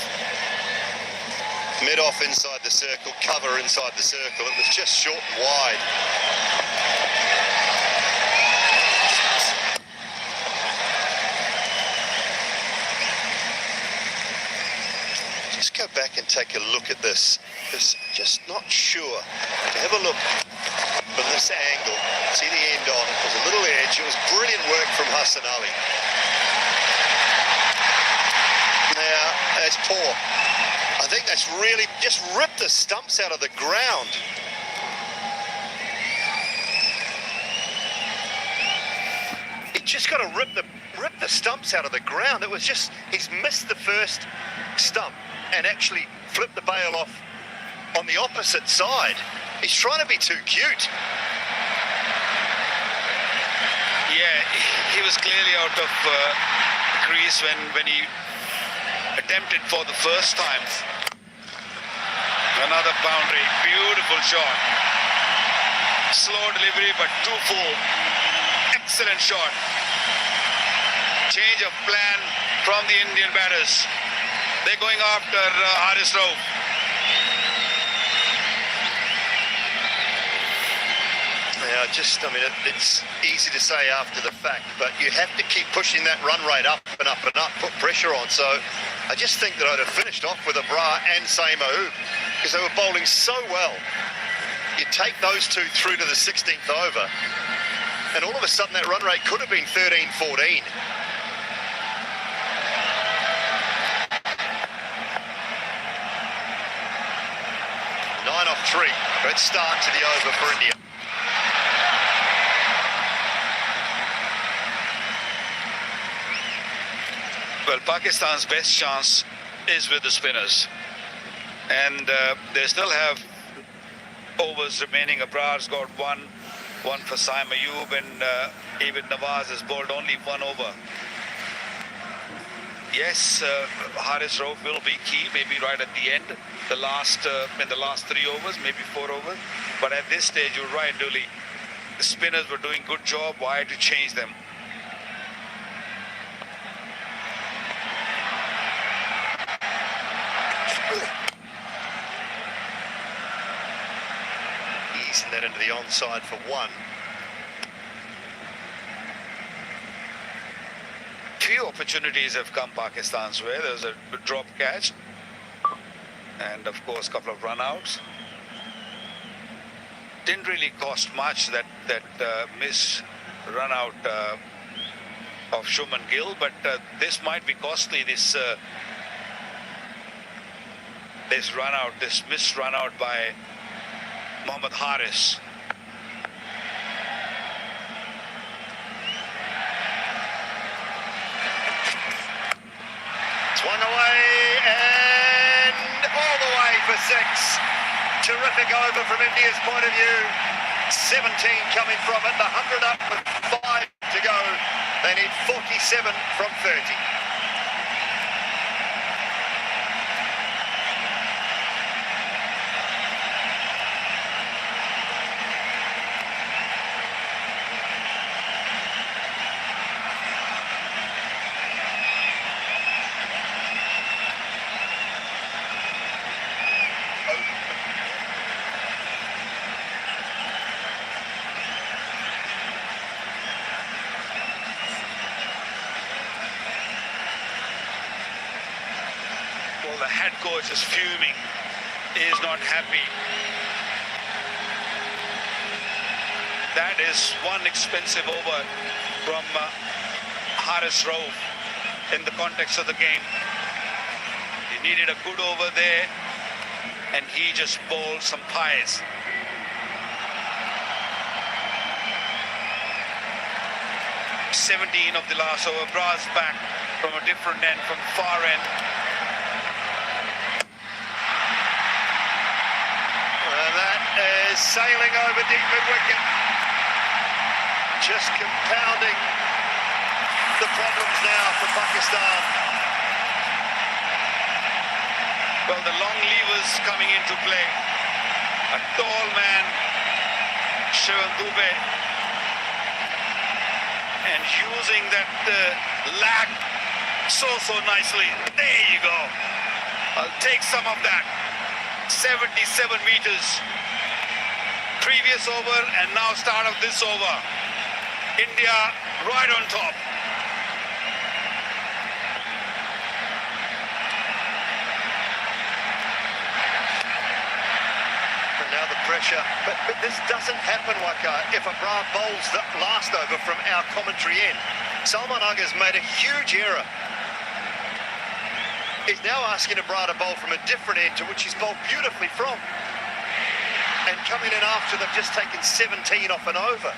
Mid-off inside the circle, cover inside the circle. It was just short and wide. Just go back and take a look at this. Just not sure. Have a look from this angle. See the end on it. There's a little edge. It was brilliant work from Hassan Ali. Now, that's poor. I think that's really just ripped the stumps out of the ground. He just got to rip the stumps out of the ground. It was just, he's missed the first stump and actually flipped the bail off on the opposite side. He's trying to be too cute. Yeah, he was clearly out of crease when he attempted for the first time. Another boundary, beautiful shot. Slow delivery, but too full. Excellent shot. Change of plan from the Indian batters. They're going after Haris Rauf. Yeah, I mean, it's easy to say after the fact, but you have to keep pushing that run rate up and up and up, put pressure on. So I just think that I'd have finished off with Abrar and Samoa because they were bowling so well. You take those two through to the 16th over, and all of a sudden that run rate could have been 13-14. Nine off 3. Great start to the over for India. Well, Pakistan's best chance is with the spinners. And they still have overs remaining. Abrar's got one for Saim Ayub, and even Nawaz has bowled only 1 over. Yes, Haris Rauf will be key, maybe right at the end, in the last 3 overs, maybe 4 overs. But at this stage, you're right, Dooley. The spinners were doing good job. Why to change them? Easing that into the onside for 1. Few opportunities have come Pakistan's way. There's a drop catch, and of course, a couple of run-outs. Didn't really cost much that miss run-out of Shubman Gill, but this might be costly. This run-out, this missed run-out by Mohammad Haris. Swung away and all the way for 6. Terrific over from India's point of view. 17 coming from it, the 100 up with 5 to go. They need 47 from 30. Well, the head coach is fuming. He is not happy. That is one expensive over from Haris Rauf in the context of the game. He needed a good over there. and he just bowled some pies. "17 of the last over." Bras back from a different end, from the far end. And that is sailing over deep mid-wicket. Just compounding the problems now for Pakistan. Well, the long levers coming into play. A tall man, Shivam Dube, and using that lag so nicely. There you go. I'll take some of that. 77 meters. Previous over and now start of this over. India right on top. And now the pressure. But this doesn't happen, Waqar, if Abrar bowls the last over from our commentary end. Salman Aghar's made a huge error. He's now asking Abrar to bowl from a different end to which he's bowled beautifully from. And coming in after they've just taken 17 off an over.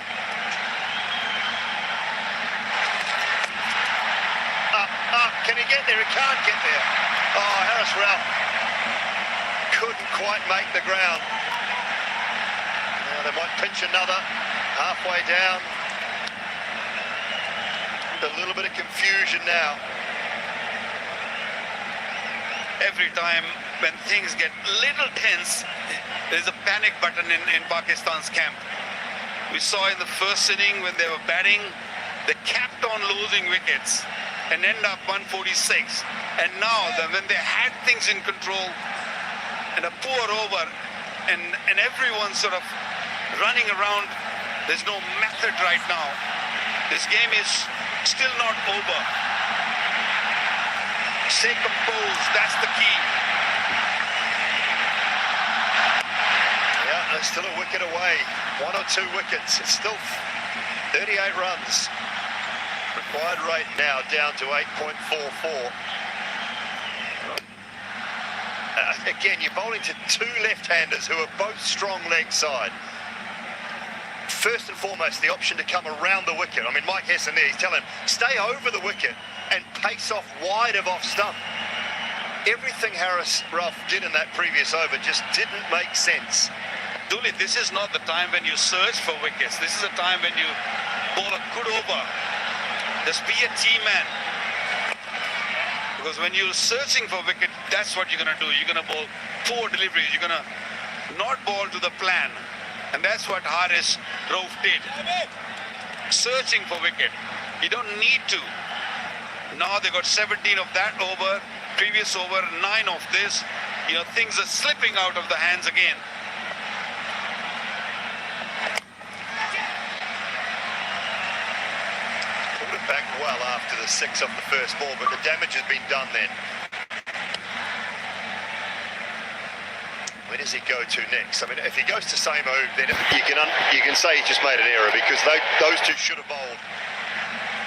Can he get there? He can't get there. Oh, Haris Rauf couldn't quite make the ground. Now they might pinch another halfway down. A little bit of confusion now. Every time when things get little tense, there's a panic button in Pakistan's camp. We saw in the first inning when they were batting, they kept on losing wickets and end up 146. And now when they had things in control and a poor over and everyone's sort of running around, there's no method right now. This game is still not over. Stay composed, that's the key. Yeah, there's still a wicket away. 1 or 2 wickets. It's still 38 runs. Required rate now down to 8.44. Again, you're bowling to 2 left-handers who are both strong leg side. First and foremost, the option to come around the wicket. I mean, Mike Hesson there, he's telling him, stay over the wicket and pace off wide of off stump. Everything Haris Rauf did in that previous over just didn't make sense. Dooley, this is not the time when you search for wickets. This is a time when you bowl a good over. Just be a team man. Because when you're searching for wicket, that's what you're going to do. You're going to bowl poor deliveries. You're going to not bowl to the plan. And that's what Haris Rauf did. Searching for wicket. You don't need to. Now they got 17 of that over. Previous over, 9 of this. You know, things are slipping out of the hands again. Pulled it back well after the 6 off the first ball, but the damage has been done then. Where does he go to next? I mean, if he goes to Samo, then you can say he just made an error, because those two should have bowled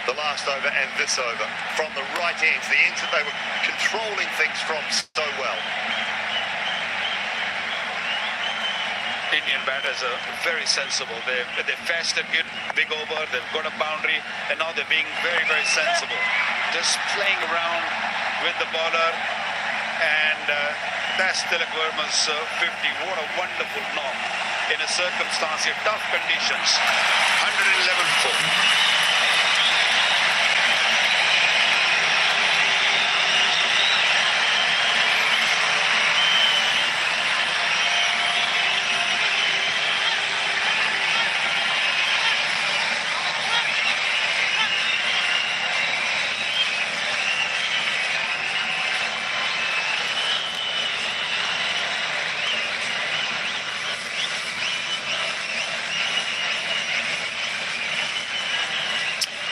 the last over and this over from the right ends, the ends that they were controlling things from so well. Indian batters are very sensible. They fetched a good big over, they've got a boundary, and now they're being very, very sensible. Just playing around with the bowler, and that's Tilak Verma's 50. What a wonderful knock in a circumstance, in tough conditions. 111 for.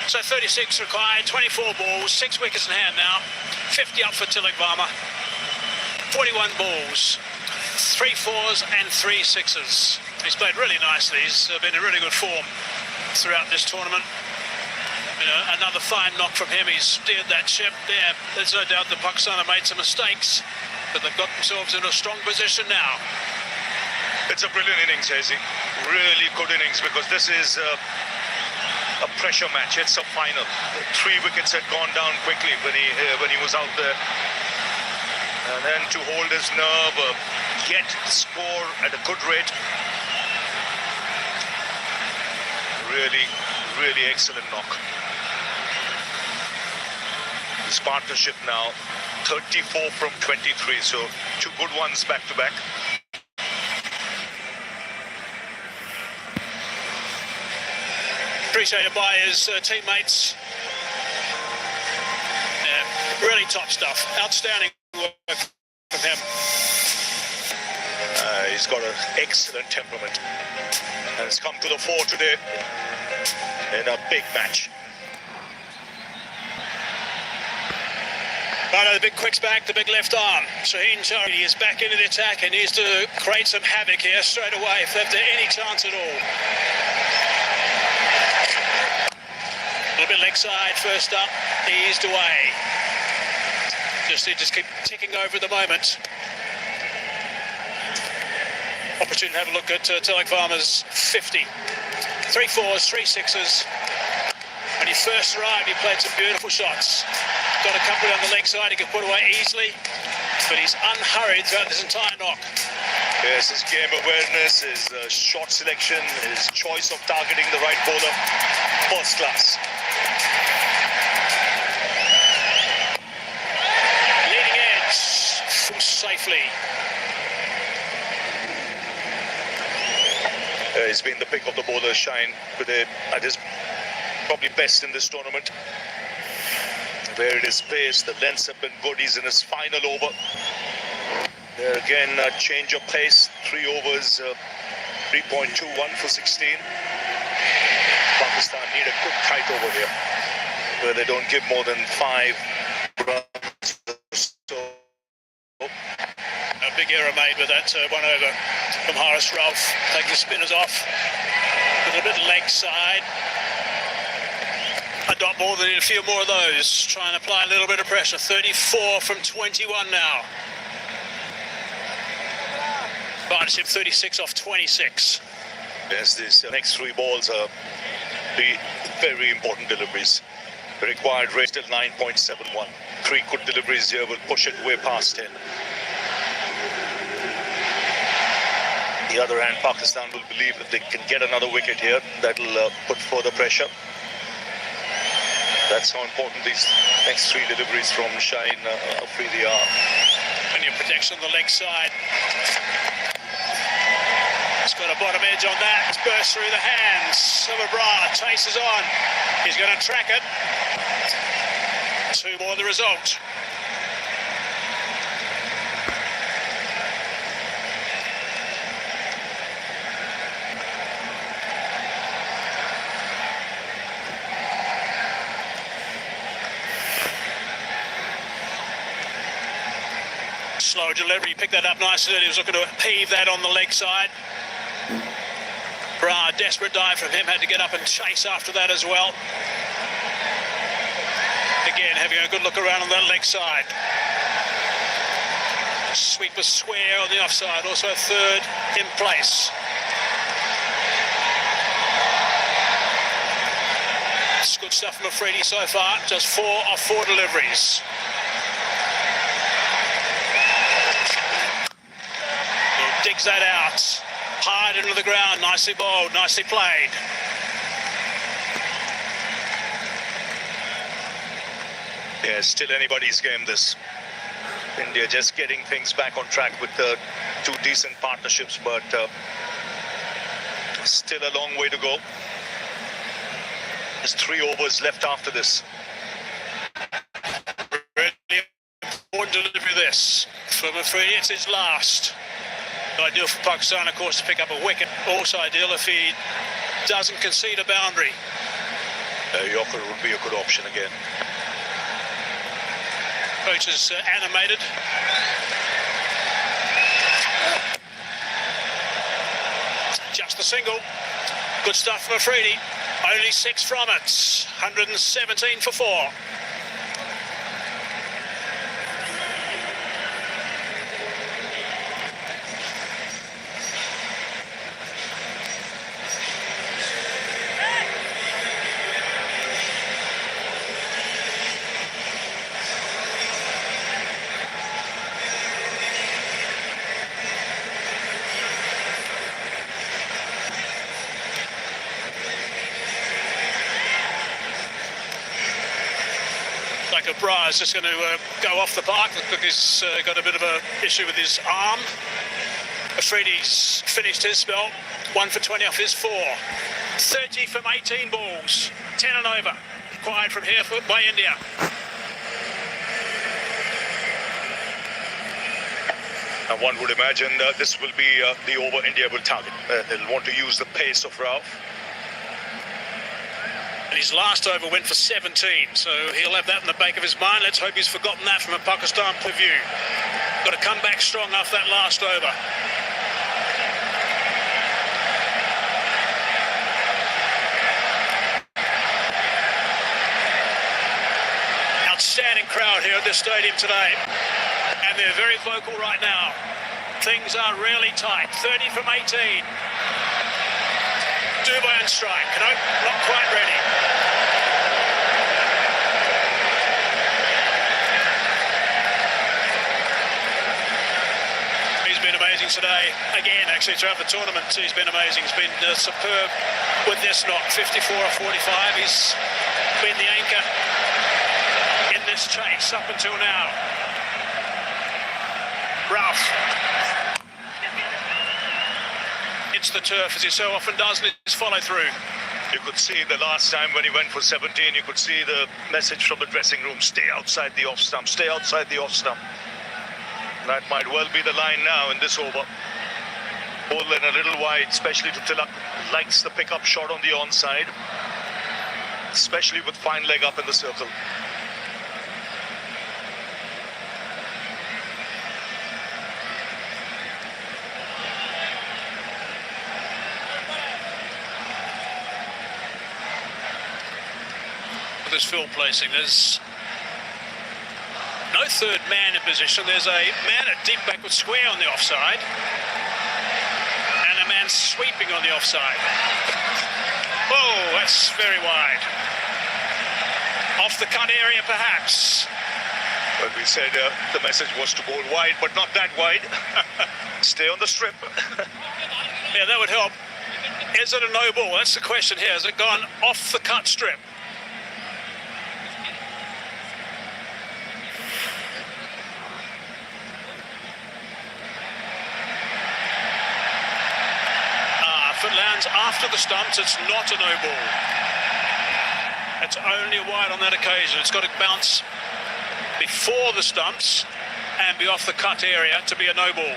So 36 required, 24 balls, 6 wickets in hand now. 50 up for Tilak Verma. 41 balls, 3 4s and 3 6s. He's played really nicely. He's been in really good form throughout this tournament. You know, another fine knock from him. He's steered that ship there. There's no doubt that Pakistan have made some mistakes. but they've got themselves in a strong position now. It's a brilliant innings, Hazy. Really good innings, because this is a pressure match. It's a final. 3 wickets had gone down quickly when he was out there, and then to hold his nerve, get score at a good rate. Really excellent knock. This partnership now 34 from 23, so 2 good ones back to back. Appreciated by his teammates. Really top stuff. Outstanding work from him. He's got an excellent temperament, and it's come to the fore today in a big match. Right, the big quick's back, the big left arm. Shaheen Shaheen is back into the attack and needs to create some havoc here straight away if they've any chance at all. A little bit leg side first up, eased away. Just keep ticking over at the moment. Opportunity to have a look at Tilak Farmer's 50. 3 4s, 3 6s. When he first arrived, he played some beautiful shots. Got a couple on the leg side he could put away easily, but he's unhurried throughout this entire knock. Yes, his game awareness, his shot selection, his choice of targeting the right bowler, first class. Leading edge, safely. He's been the pick of the bowler, Shine, today at his probably best in this tournament. Where it is pace, the lengths have been good. He's in his final over. There again, a change of pace. 3 overs, 3.21 for 16. Pakistan need a good tight over here, where they don't give more than 5 runs. So A big error made with that 1 over from Haris Rauf, taking the spinners off. With a bit leg side. A dot more than a few more of those. Trying to apply a little bit of pressure. 34 from 21 now. Partnership 36 off 26. yes, these next 3 balls are 3 very important deliveries. The required rate still 9.71. 3 good deliveries here will push it way past 10. The other hand, Pakistan will believe that they can get another wicket here. That'll put further pressure. That's how important these next 3 deliveries from Shaheen Afridi are. And your protection on the leg side. It's got a bottom edge on that. It's burst through the hands. Silver Bra chases on. He's going to track it. 2 more the result. Slow delivery, picked that up nicely. He was looking to heave that on the leg side. Bra, desperate dive from him, had to get up and chase after that as well. Again, having a good look around on that leg side. Sweeper square on the offside, also a 3rd in place. It's good stuff from Afridi so far, just 4 off 4 deliveries. Digs that out, hard into the ground, nicely bowled, nicely played. Yeah, still anybody's game this. India just getting things back on track with 2 decent partnerships, but still a long way to go. There's 3 overs left after this. Really important delivery this. From Afridi, it's his last. Ideal for Pakistan, of course, to pick up a wicket. Also ideal if he doesn't concede a boundary. Yorker would be a good option again. Coach is animated. Just the single. Good stuff from Afridi. Only 6 from it. 117 for 4. like Bra is just going to go off the park. Looks like he's got a bit of an issue with his arm. Afridi's finished his spell. 1 for 20 off his 4. 30 from 18 balls. 10 and over. Required from here by India. And one would imagine this will be the over India will target. They'll want to use the pace of Ralph. And his last over went for 17, so he'll have that in the back of his mind. Let's hope he's forgotten that from a Pakistan point of view. Got to come back strong after that last over. Outstanding crowd here at this stadium today. And they're very vocal right now. Things are really tight. 30 from 18. Dubai on strike. No, not quite ready. He's been amazing today. Again, actually, throughout the tournament, he's been amazing. He's been superb with this knock. 54 or 45. He's been the anchor in this chase up until now. Ralph hits the turf as he so often does in his follow through. You could see the last time when he went for 17, you could see the message from the dressing room, stay outside the off stump, stay outside the off stump. That might well be the line now in this over. Ball in a little wide, especially to Tilak. Likes the pickup shot on the onside, especially with fine leg up in the circle. This field placing, there's no third man in position. There's a man at deep backward square on the offside and a man sweeping on the offside. Oh, that's very wide. Off the cut area perhaps. But we said the message was to bowl wide, but not that wide. Stay on the strip. Yeah, that would help. Is it a no ball? That's the question here. Has it gone off the cut strip? If it lands after the stumps, it's not a no ball. It's only wide on that occasion. It's got to bounce before the stumps and be off the cut area to be a no ball.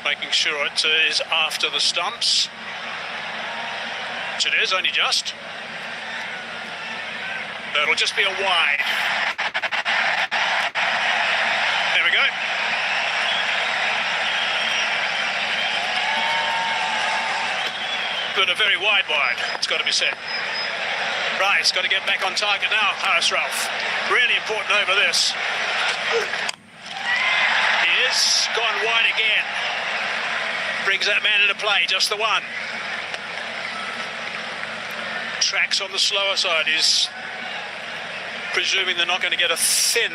Making sure it is after the stumps, which it is, only just. It'll just be a wide. There we go. But a very wide, it's got to be said. Right, it's got to get back on target now, Haris Ralph. Really important over this. He is gone wide again. Brings that man into play, just the one. Tracks on the slower side. Is presuming they're not going to get a thin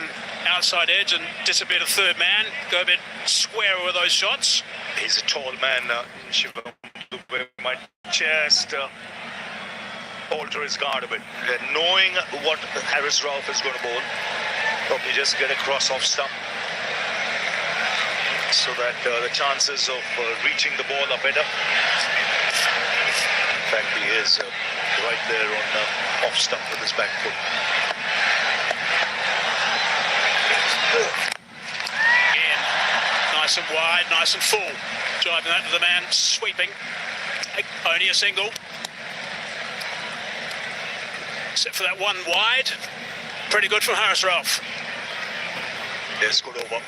outside edge and disappear to third man. Go a bit square with those shots. He's a tall man. Shivam Dube might just alter his guard a bit. Knowing what Haris Ralph is going to bowl, probably just get across off stump, so that the chances of reaching the ball are better. In fact, he is right there on off stump with his back foot. Again, nice and wide, nice and full. Driving that to the man, sweeping. Only a single. Except for that one wide. Pretty good from Haris Ralph. Yes, good over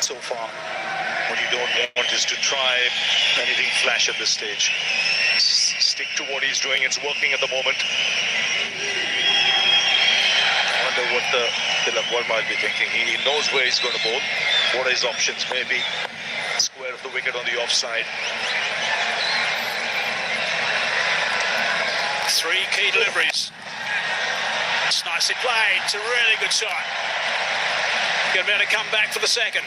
so far. What you don't want is to try anything flash at this stage. Stick to what he's doing. It's working at the moment. I wonder what Tilak might be thinking. He knows where he's going to bowl. What are his options? Maybe square of the wicket on the offside. 3 key deliveries. It's nicely played. It's a really good shot. Going to be able to come back for the second.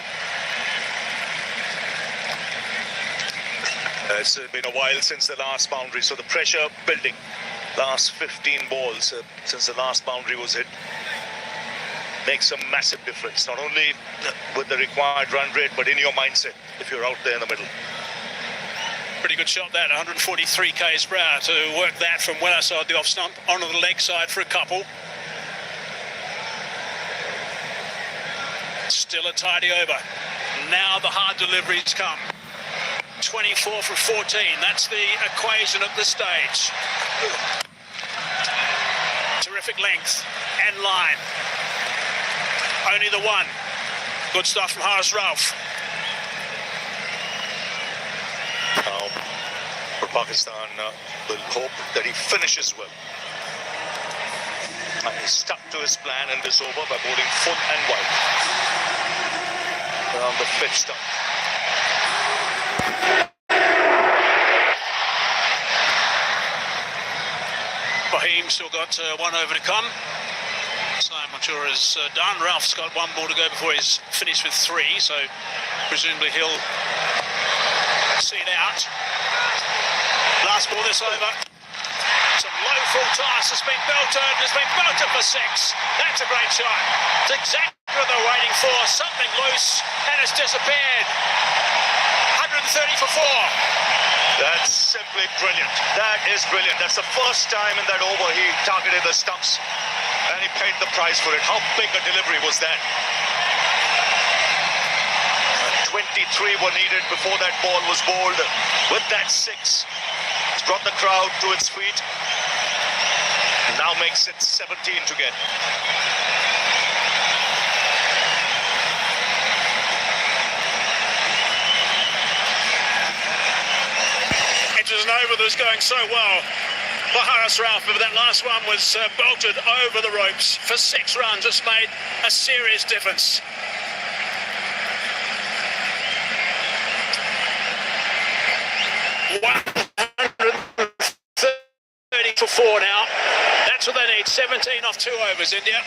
It's been a while since the last boundary, so the pressure building. Last 15 balls since the last boundary was hit makes a massive difference, not only with the required run rate, but in your mindset if you're out there in the middle. Pretty good shot that, 143 k's per hour to work that from well outside the off stump onto the leg side for a couple. Still a tidy over. Now the hard deliveries come. 24 for 14, that's the equation at this stage. Terrific length and line. Only the one. Good stuff from Haris Rauf. Now, for Pakistan, will hope that he finishes well. He stuck to his plan in this over by bowling full and wide around the fifth stump. Fahim still got one over to come. Sam Manchur is done. Ralph's got one ball to go before he's finished with three, so presumably he'll see it out. Last ball this over. Some low full toss has been belted for six. That's a great shot. It's exactly what they're waiting for. Something loose and it's disappeared. 130 for four. That's simply brilliant. That is brilliant. That's the first time in that over he targeted the stumps and he paid the price for it. How big a delivery was that? 23 were needed before that ball was bowled. With that six, it's brought the crowd to its feet. Now makes it 17 to get. It was an over that was going so well for Haris Rauf, but that last one was bolted over the ropes for 6 runs. It's made a serious difference. For 4 now. That's what they need. 17 off 2 overs, India.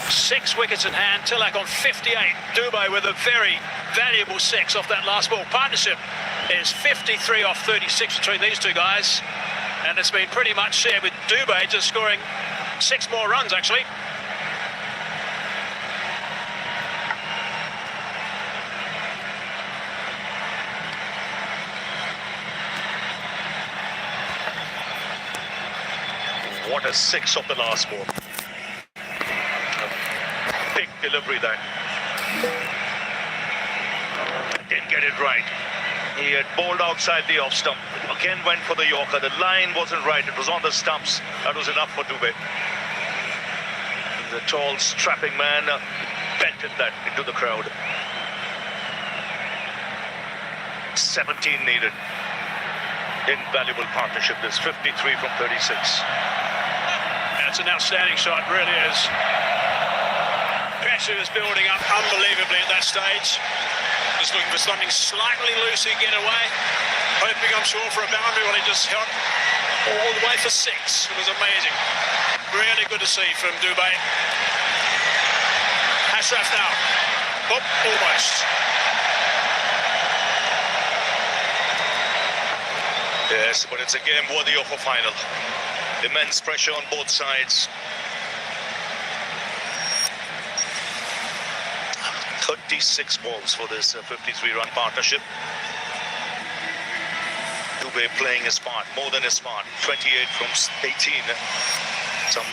6 wickets in hand. Tilak on 58. Dubey with a very valuable 6 off that last ball. Partnership is 53 off 36 between these two guys. And it's been pretty much shared with Dubey just scoring 6 more runs, actually. What a 6 of the last ball. A big delivery that. Didn't get it right. He had bowled outside the off stump. Again went for the Yorker. The line wasn't right. It was on the stumps. That was enough for Dubey. The tall, strapping man belted that into the crowd. 17 needed. Invaluable partnership. This 53 from 36. It's an outstanding shot, really is. Pressure is building up unbelievably at that stage. Just looking for something slightly loose to get away. Hoping, I'm sure, for a boundary when he just held all the way for 6. It was amazing. Really good to see from Dubey. Ashraf now. Oh, almost. Yes, but it's a game worthy of a final. Immense pressure on both sides. 36 balls for this 53-run partnership. Dubey playing his part, more than his part. 28 from 18. Some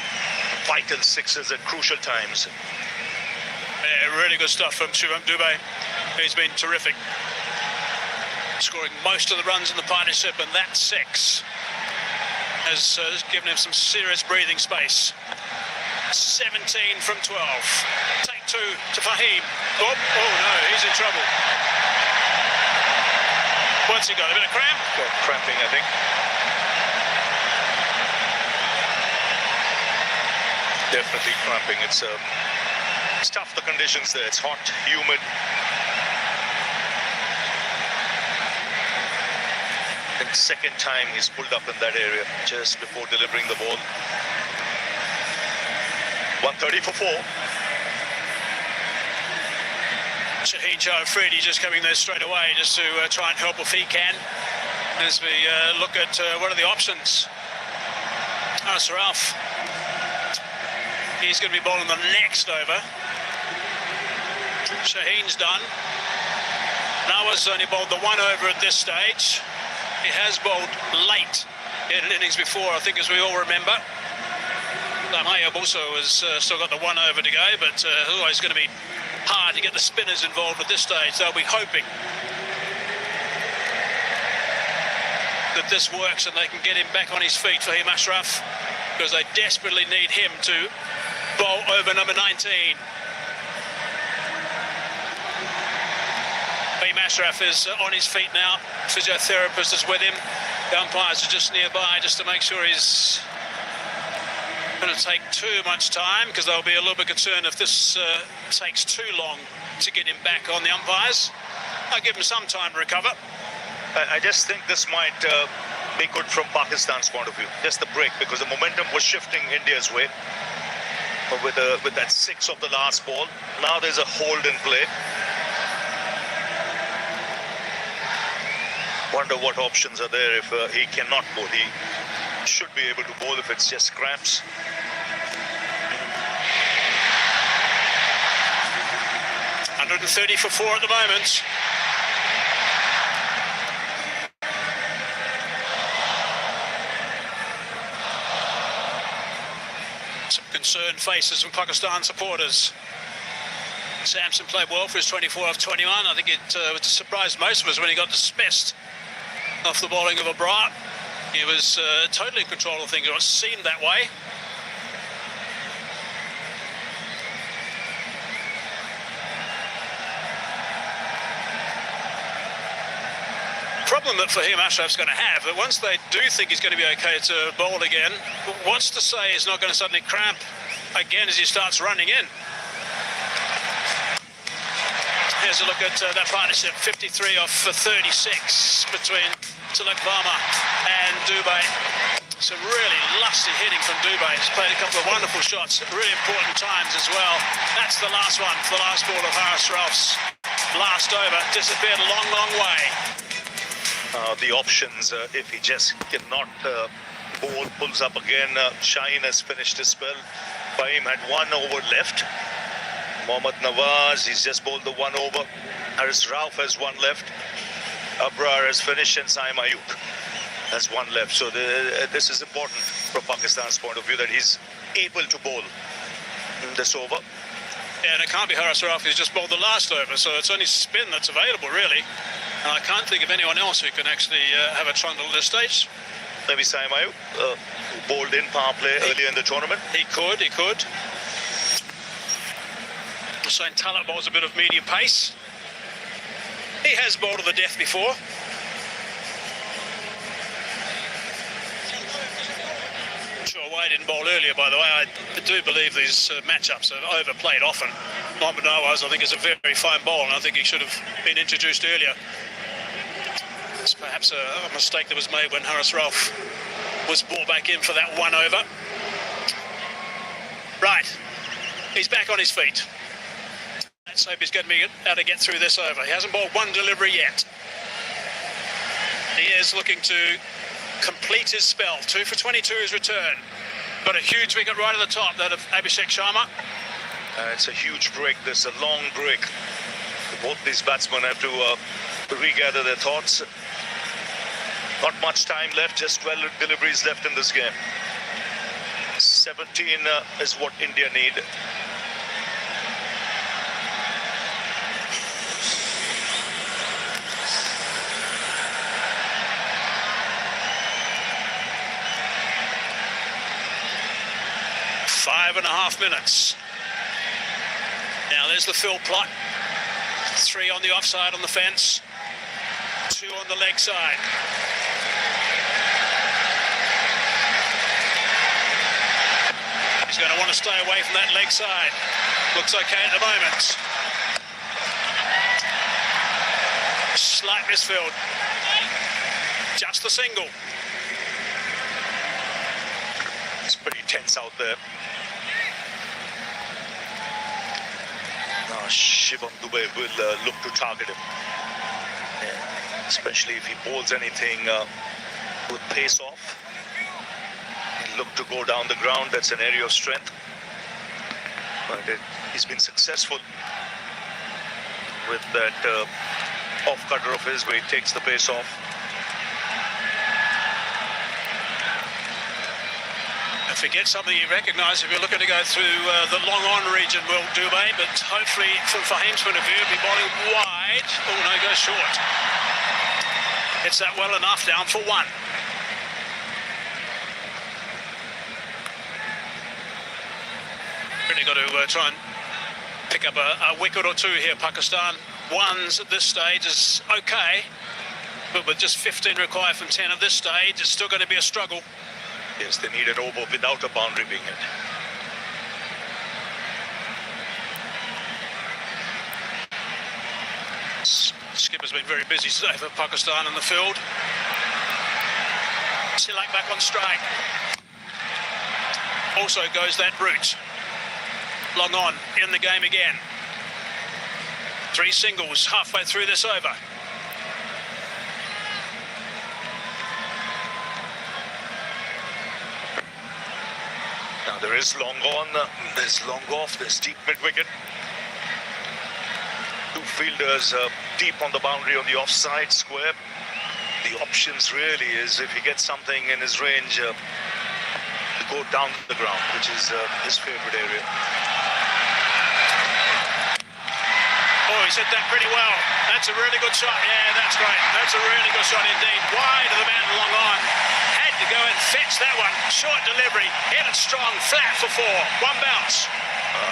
vital 6s at crucial times. Yeah, really good stuff from Shivam Dubey. He's been terrific. Scoring most of the runs in the partnership, and that 6 has given him some serious breathing space. 17 from 12. Take 2 to Fahim. Oh no, he's in trouble. What's he got? A bit of cramp? Got cramping, I think. Definitely cramping. It's tough, the conditions there. It's hot, humid. I think Second time he's pulled up in that area just before delivering the ball. 130 for 4. Shaheen Joe-Freedy just coming there straight away just to try and help if he can. As we look at what are the options. Haris Rauf. He's going to be bowling the next over. Shaheen's done. Nawa's only bowled the one over at this stage. He has bowled late in innings before, I think, as we all remember. Mayab also has still got the one over to go, but it's always going to be hard to get the spinners involved at this stage. They'll be hoping that this works and they can get him back on his feet for Fahim Ashraf, because they desperately need him to bowl over number 19. Fahim Ashraf is on his feet now. Physiotherapist is with him. The umpires are just nearby just to make sure he's going to take too much time, because they'll be a little bit concerned if this takes too long to get him back on the umpires. I'll give him some time to recover. I just think this might be good from Pakistan's point of view. Just the break, because the momentum was shifting India's way with that 6 of the last ball. Now there's a hold in play. Wonder what options are there if he cannot bowl. He should be able to bowl if it's just cramps. .130 for 4 at the moment. Some concerned faces from Pakistan supporters. Samson played well for his 24 of 21. I think it surprised most of us when he got dismissed off the bowling of Abrar. He was totally in control of things, or it seemed that way. Problem that Fahim Ashraf's going to have, that once they do think he's going to be okay to bowl again, what's to say he's not going to suddenly cramp again as he starts running in? Here's a look at that partnership, 53 off 36 between Tilak Varma and Dubey. Some really lusty hitting from Dubey. He's played a couple of wonderful shots at really important times as well. That's the last one, the last ball of Haris Rauf's last over. Disappeared a long, long way. The options, if he just cannot bowl, pulls up again. Shaheen has finished his spell. Fahim had 1 over left. Mohammad Nawaz, he's just bowled the 1 over. Haris Rauf has 1 left. Abrar has finished, and Saim Ayub has 1 left. So this is important from Pakistan's point of view, that he's able to bowl in this over. Yeah, and it can't be Haris Rauf who's just bowled the last over, so it's only spin that's available, really. And I can't think of anyone else who can actually have a trundle at this stage. Maybe Saim Ayub, who bowled in power play earlier in the tournament. He could. Hussain Talat bowls a bit of medium pace. He has bowled to the death before. Sure, Wade didn't bowl earlier, by the way. I do believe these matchups are overplayed often. Mohammad Nawaz, I think, is a very, very fine bowler, and I think he should have been introduced earlier. It's perhaps a mistake that was made when Haris Rauf was brought back in for that 1 over. Right, he's back on his feet. Let's hope he's going to be able to get through this over. He hasn't bowled 1 delivery yet. He is looking to complete his spell. 2 for 22 his return. Got a huge wicket right at the top, that of Abhishek Sharma. It's a huge break. There's a long break. Both these batsmen have to regather their thoughts. Not much time left, just 12 deliveries left in this game. 17 is what India need. Five and a half minutes. Now there's the fill plot. 3 on the offside on the fence. 2 on the leg side. He's going to want to stay away from that leg side. Looks okay at the moment. Slight misfield. Just the single. It's pretty tense out there. Now Shivam Dube will look to target him. Yeah. Especially if he bowls anything with pace off. He'll look to go down the ground. That's an area of strength. But he's been successful with that off-cutter of his where he takes the pace off. If you get something you recognise, if you're looking to go through the long-on region, Will Dubé, but hopefully from Fahim's point of view, he'll be bowling wide. Oh, no, goes short. Hits that well enough, down for one. Really got to try and pick up a wicket or two here, Pakistan. Ones at this stage is okay, but with just 15 required from 10 at this stage, it's still going to be a struggle. Yes, they need an over without a boundary being hit. Skipper's been very busy today for Pakistan in the field. Tilak back on strike. Also goes that route. Long on in the game again. 3 singles halfway through this over. Now there is long on, there's long off, there's deep mid-wicket. 2 fielders deep on the boundary on the offside square. The options really is if he gets something in his range, to go down to the ground, which is his favourite area. Oh, he's hit that pretty well. That's a really good shot. Yeah, that's great. That's a really good shot indeed. Wide of the man, long on. Had to go and fetch that one. Short delivery. Hit it strong. Flat for 4. 1 bounce.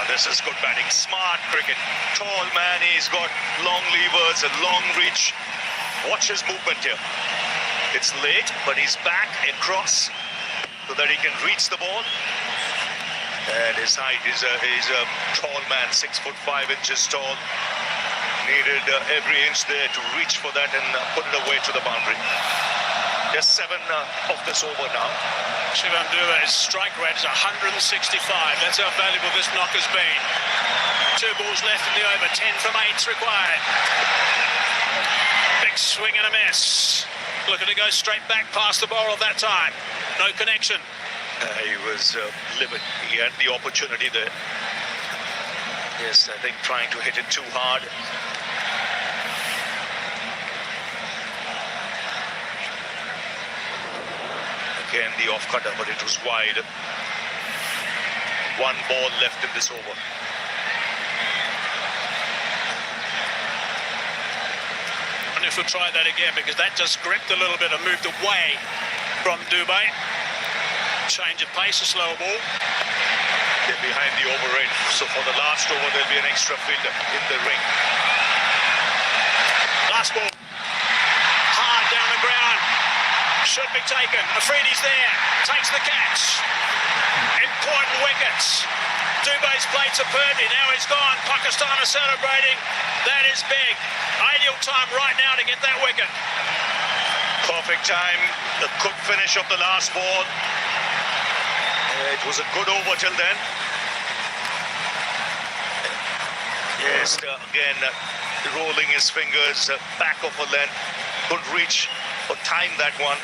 This is good batting. Smart cricket. Tall man. He's got long levers, a long reach. Watch his movement here. It's late, but he's back across so that he can reach the ball. And his height is a tall man, 6'5" tall. Needed every inch there to reach for that and put it away to the boundary. Just 7 of this over now. Shivam Dube's strike rate is 165. That's how valuable this knock has been. 2 balls left in the over. 10 from 8's required. Big swing and a miss. Looking to go straight back past the bowler that time. No connection. He was limited. He had the opportunity there. Yes, I think trying to hit it too hard. Again, the off cutter, but it was wide. 1 ball left in this over. And if we'll try that again, because that just gripped a little bit and moved away from Dubé. Change of pace, a slower ball. They're behind the over rate, so for the last over there'll be an extra fielder in the ring. Last ball. Hard down the ground. Should be taken. Afridi's there. Takes the catch. Important wickets. Dubé's played superbly. Now he's gone. Pakistan are celebrating. That is big. Ideal time right now to get that wicket. Perfect time. The good finish of the last ball. It was a good over till then. Yes, again, rolling his fingers back of a length. Good reach, but timed that one.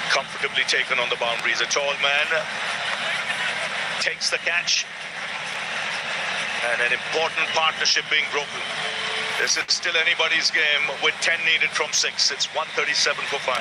Comfortably taken on the boundaries. A tall man takes the catch. And an important partnership being broken. This is still anybody's game with 10 needed from 6. It's 137 for 5.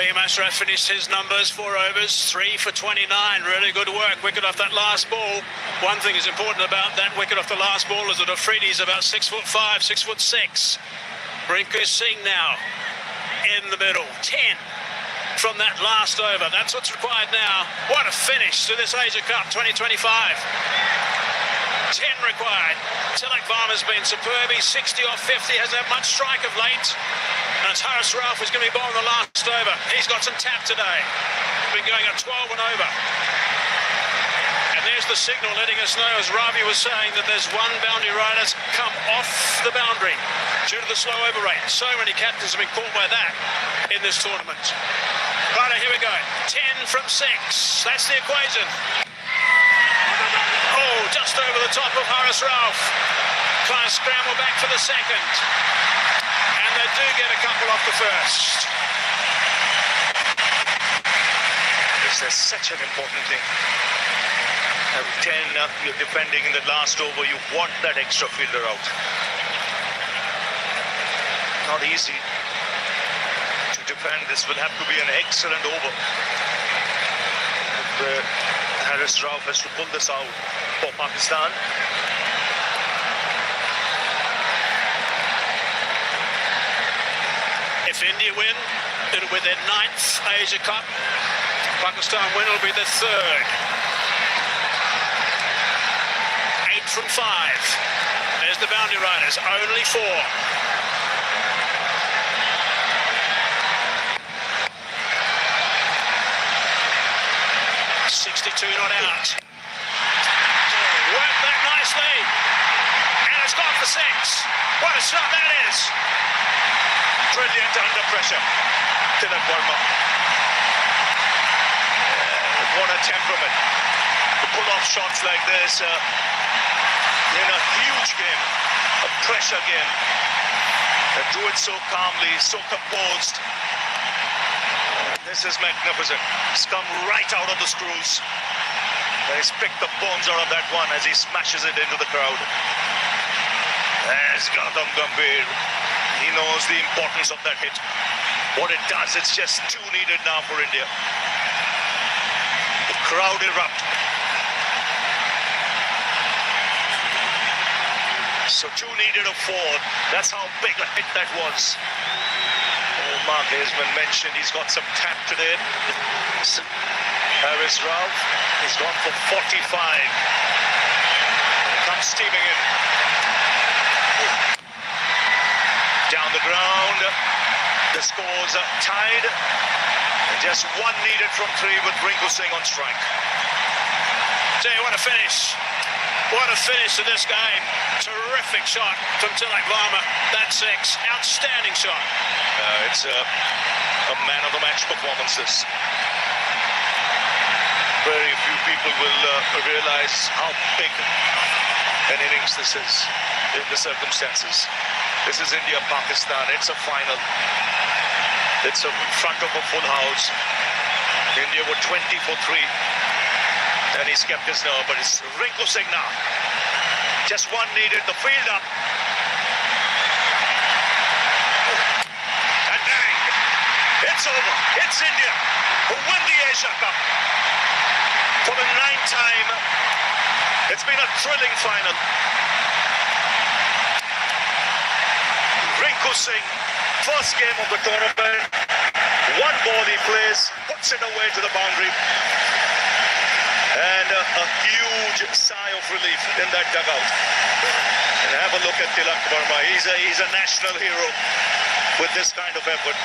Fahim Ashraf finished his numbers, 4 overs, 3 for 29. Really good work. Wicket off that last ball. One thing is important about that wicket off the last ball is that Afridi's about 6'5", 6'6". Rinku Singh now in the middle. 10 from that last over. That's what's required now. What a finish to this Asia Cup 2025. 10 required. Tilak Varma's been superb. He's 60 off 50, hasn't had much strike of late. And it's Haris Rauf who's going to be bowling the last over. He's got some tap today. Been going at 12 and over. And there's the signal letting us know, as Ravi was saying, that there's one boundary rider that's come off the boundary due to the slow over rate. So many captains have been caught by that in this tournament. Right, here we go. 10 from 6. That's the equation. Oh, just over the top of Haris Rauf. Trying to scramble back for the second. And they do get a couple off the first. This is such an important thing. 10, you're defending in the last over. You want that extra fielder out. Not easy to defend. This will have to be an excellent over. Haris Rauf has to pull this out for Pakistan. If India win, it'll be their 9th Asia Cup. Pakistan win, it'll be their 3rd. 8 from 5. There's the boundary riders, only 4. 62 not out. Worked that nicely. And it's gone for 6. What a shot that is. Brilliant under pressure. Tilak Varma. What a temperament. To pull off shots like this in a huge game, a pressure game, and do it so calmly, so composed. This is magnificent. He's come right out of the screws. He's picked the bones out of that one as he smashes it into the crowd. There's Gautam Gambhir. He knows the importance of that hit. What it does, it's just 2 needed now for India. The crowd erupt. So 2 needed of 4. That's how big a hit that was. Mark Haseman mentioned he's got some tap today. Haris Rauf, he's gone for 45. Comes steaming in. Down the ground. The scores are tied. Just 1 needed from 3 with Rinku Singh on strike. Gee, what a finish. What a finish to this game. Terrific shot from Tilak Varma. That's 6. Outstanding shot. It's a man of the match performance. This. Very few people will realize how big an innings this is in the circumstances. This is India-Pakistan. It's a final. It's in front of a full house. India were 20 for 3. And he's kept his nerve, but it's Rinku Singh now. Just 1 needed, the field up. And bang! It's over. It's India who win the Asia Cup. For the 9th time. It's been a thrilling final. Rinku Singh, first game of the tournament. 1 ball he plays, puts it away to the boundary. And a huge sigh of relief in that dugout. And have a look at Tilak Varma. He's a national hero with this kind of effort.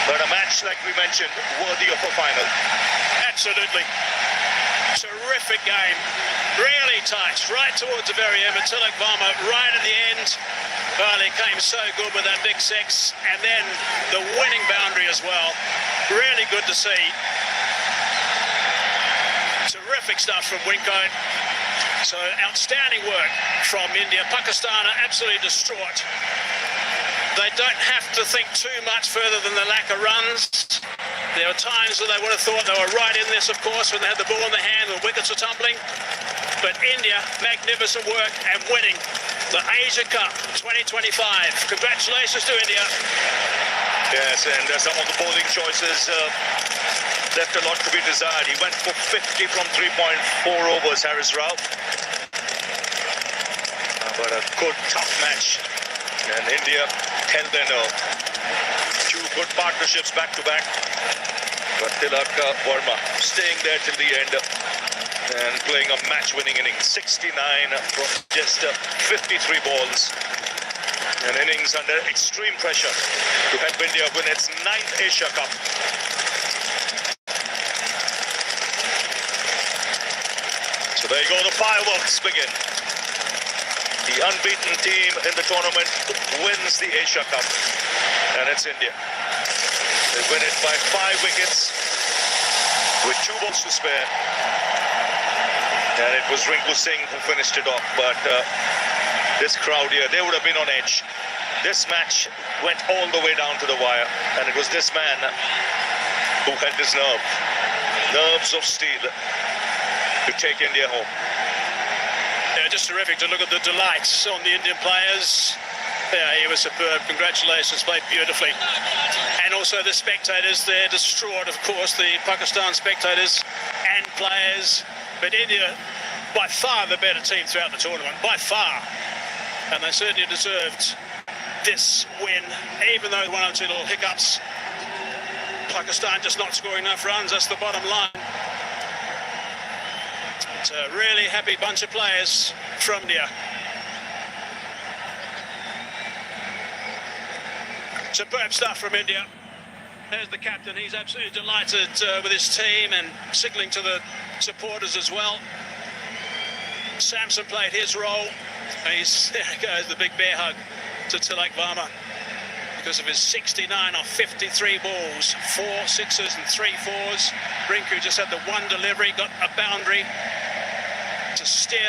But a match, like we mentioned, worthy of a final. Absolutely. Terrific game. Really tight. Right towards the very end. But Tilak Varma right at the end. Well, he came so good with that big 6. And then the winning boundary as well. Really good to see. Terrific stuff from Winko. So outstanding work from India. Pakistan are absolutely distraught. They don't have to think too much further than the lack of runs. There are times when they would have thought they were right in this, of course, when they had the ball in their hand, the wickets were tumbling. But India, magnificent work and winning the Asia Cup 2025. Congratulations to India. Yes, and some of the bowling choices left a lot to be desired. He went for 50 from 3.4 overs, Haris Rao. But a good, tough match. And India held their nerve. Two good partnerships back to back. But Tilak Verma staying there till the end and playing a match-winning innings. 69 from just 53 balls. An innings under extreme pressure to help India win its 9th Asia Cup. So there you go, the fireworks begin. The unbeaten team in the tournament wins the Asia Cup, and it's India. They win it by 5 wickets with 2 balls to spare. And it was Rinku Singh who finished it off, but this crowd here, they would have been on edge. This match went all the way down to the wire, and it was this man who had his nerves of steel to take India home. Yeah, just terrific to look at the delights on the Indian players. Yeah, he was superb. Congratulations, played beautifully. And also the spectators, they're distraught, of course, the Pakistan spectators and players. But India, by far the better team throughout the tournament, by far. And they certainly deserved this win, even though one or two little hiccups. Pakistan just not scoring enough runs, that's the bottom line. It's a really happy bunch of players from India. Superb stuff from India. There's the captain, he's absolutely delighted with his team and signalling to the supporters as well. Samson played his role, and there goes the big bear hug to Tilak Verma because of his 69 off 53 balls, 4 sixes and 3 fours. Rinku just had the one delivery, got a boundary to steer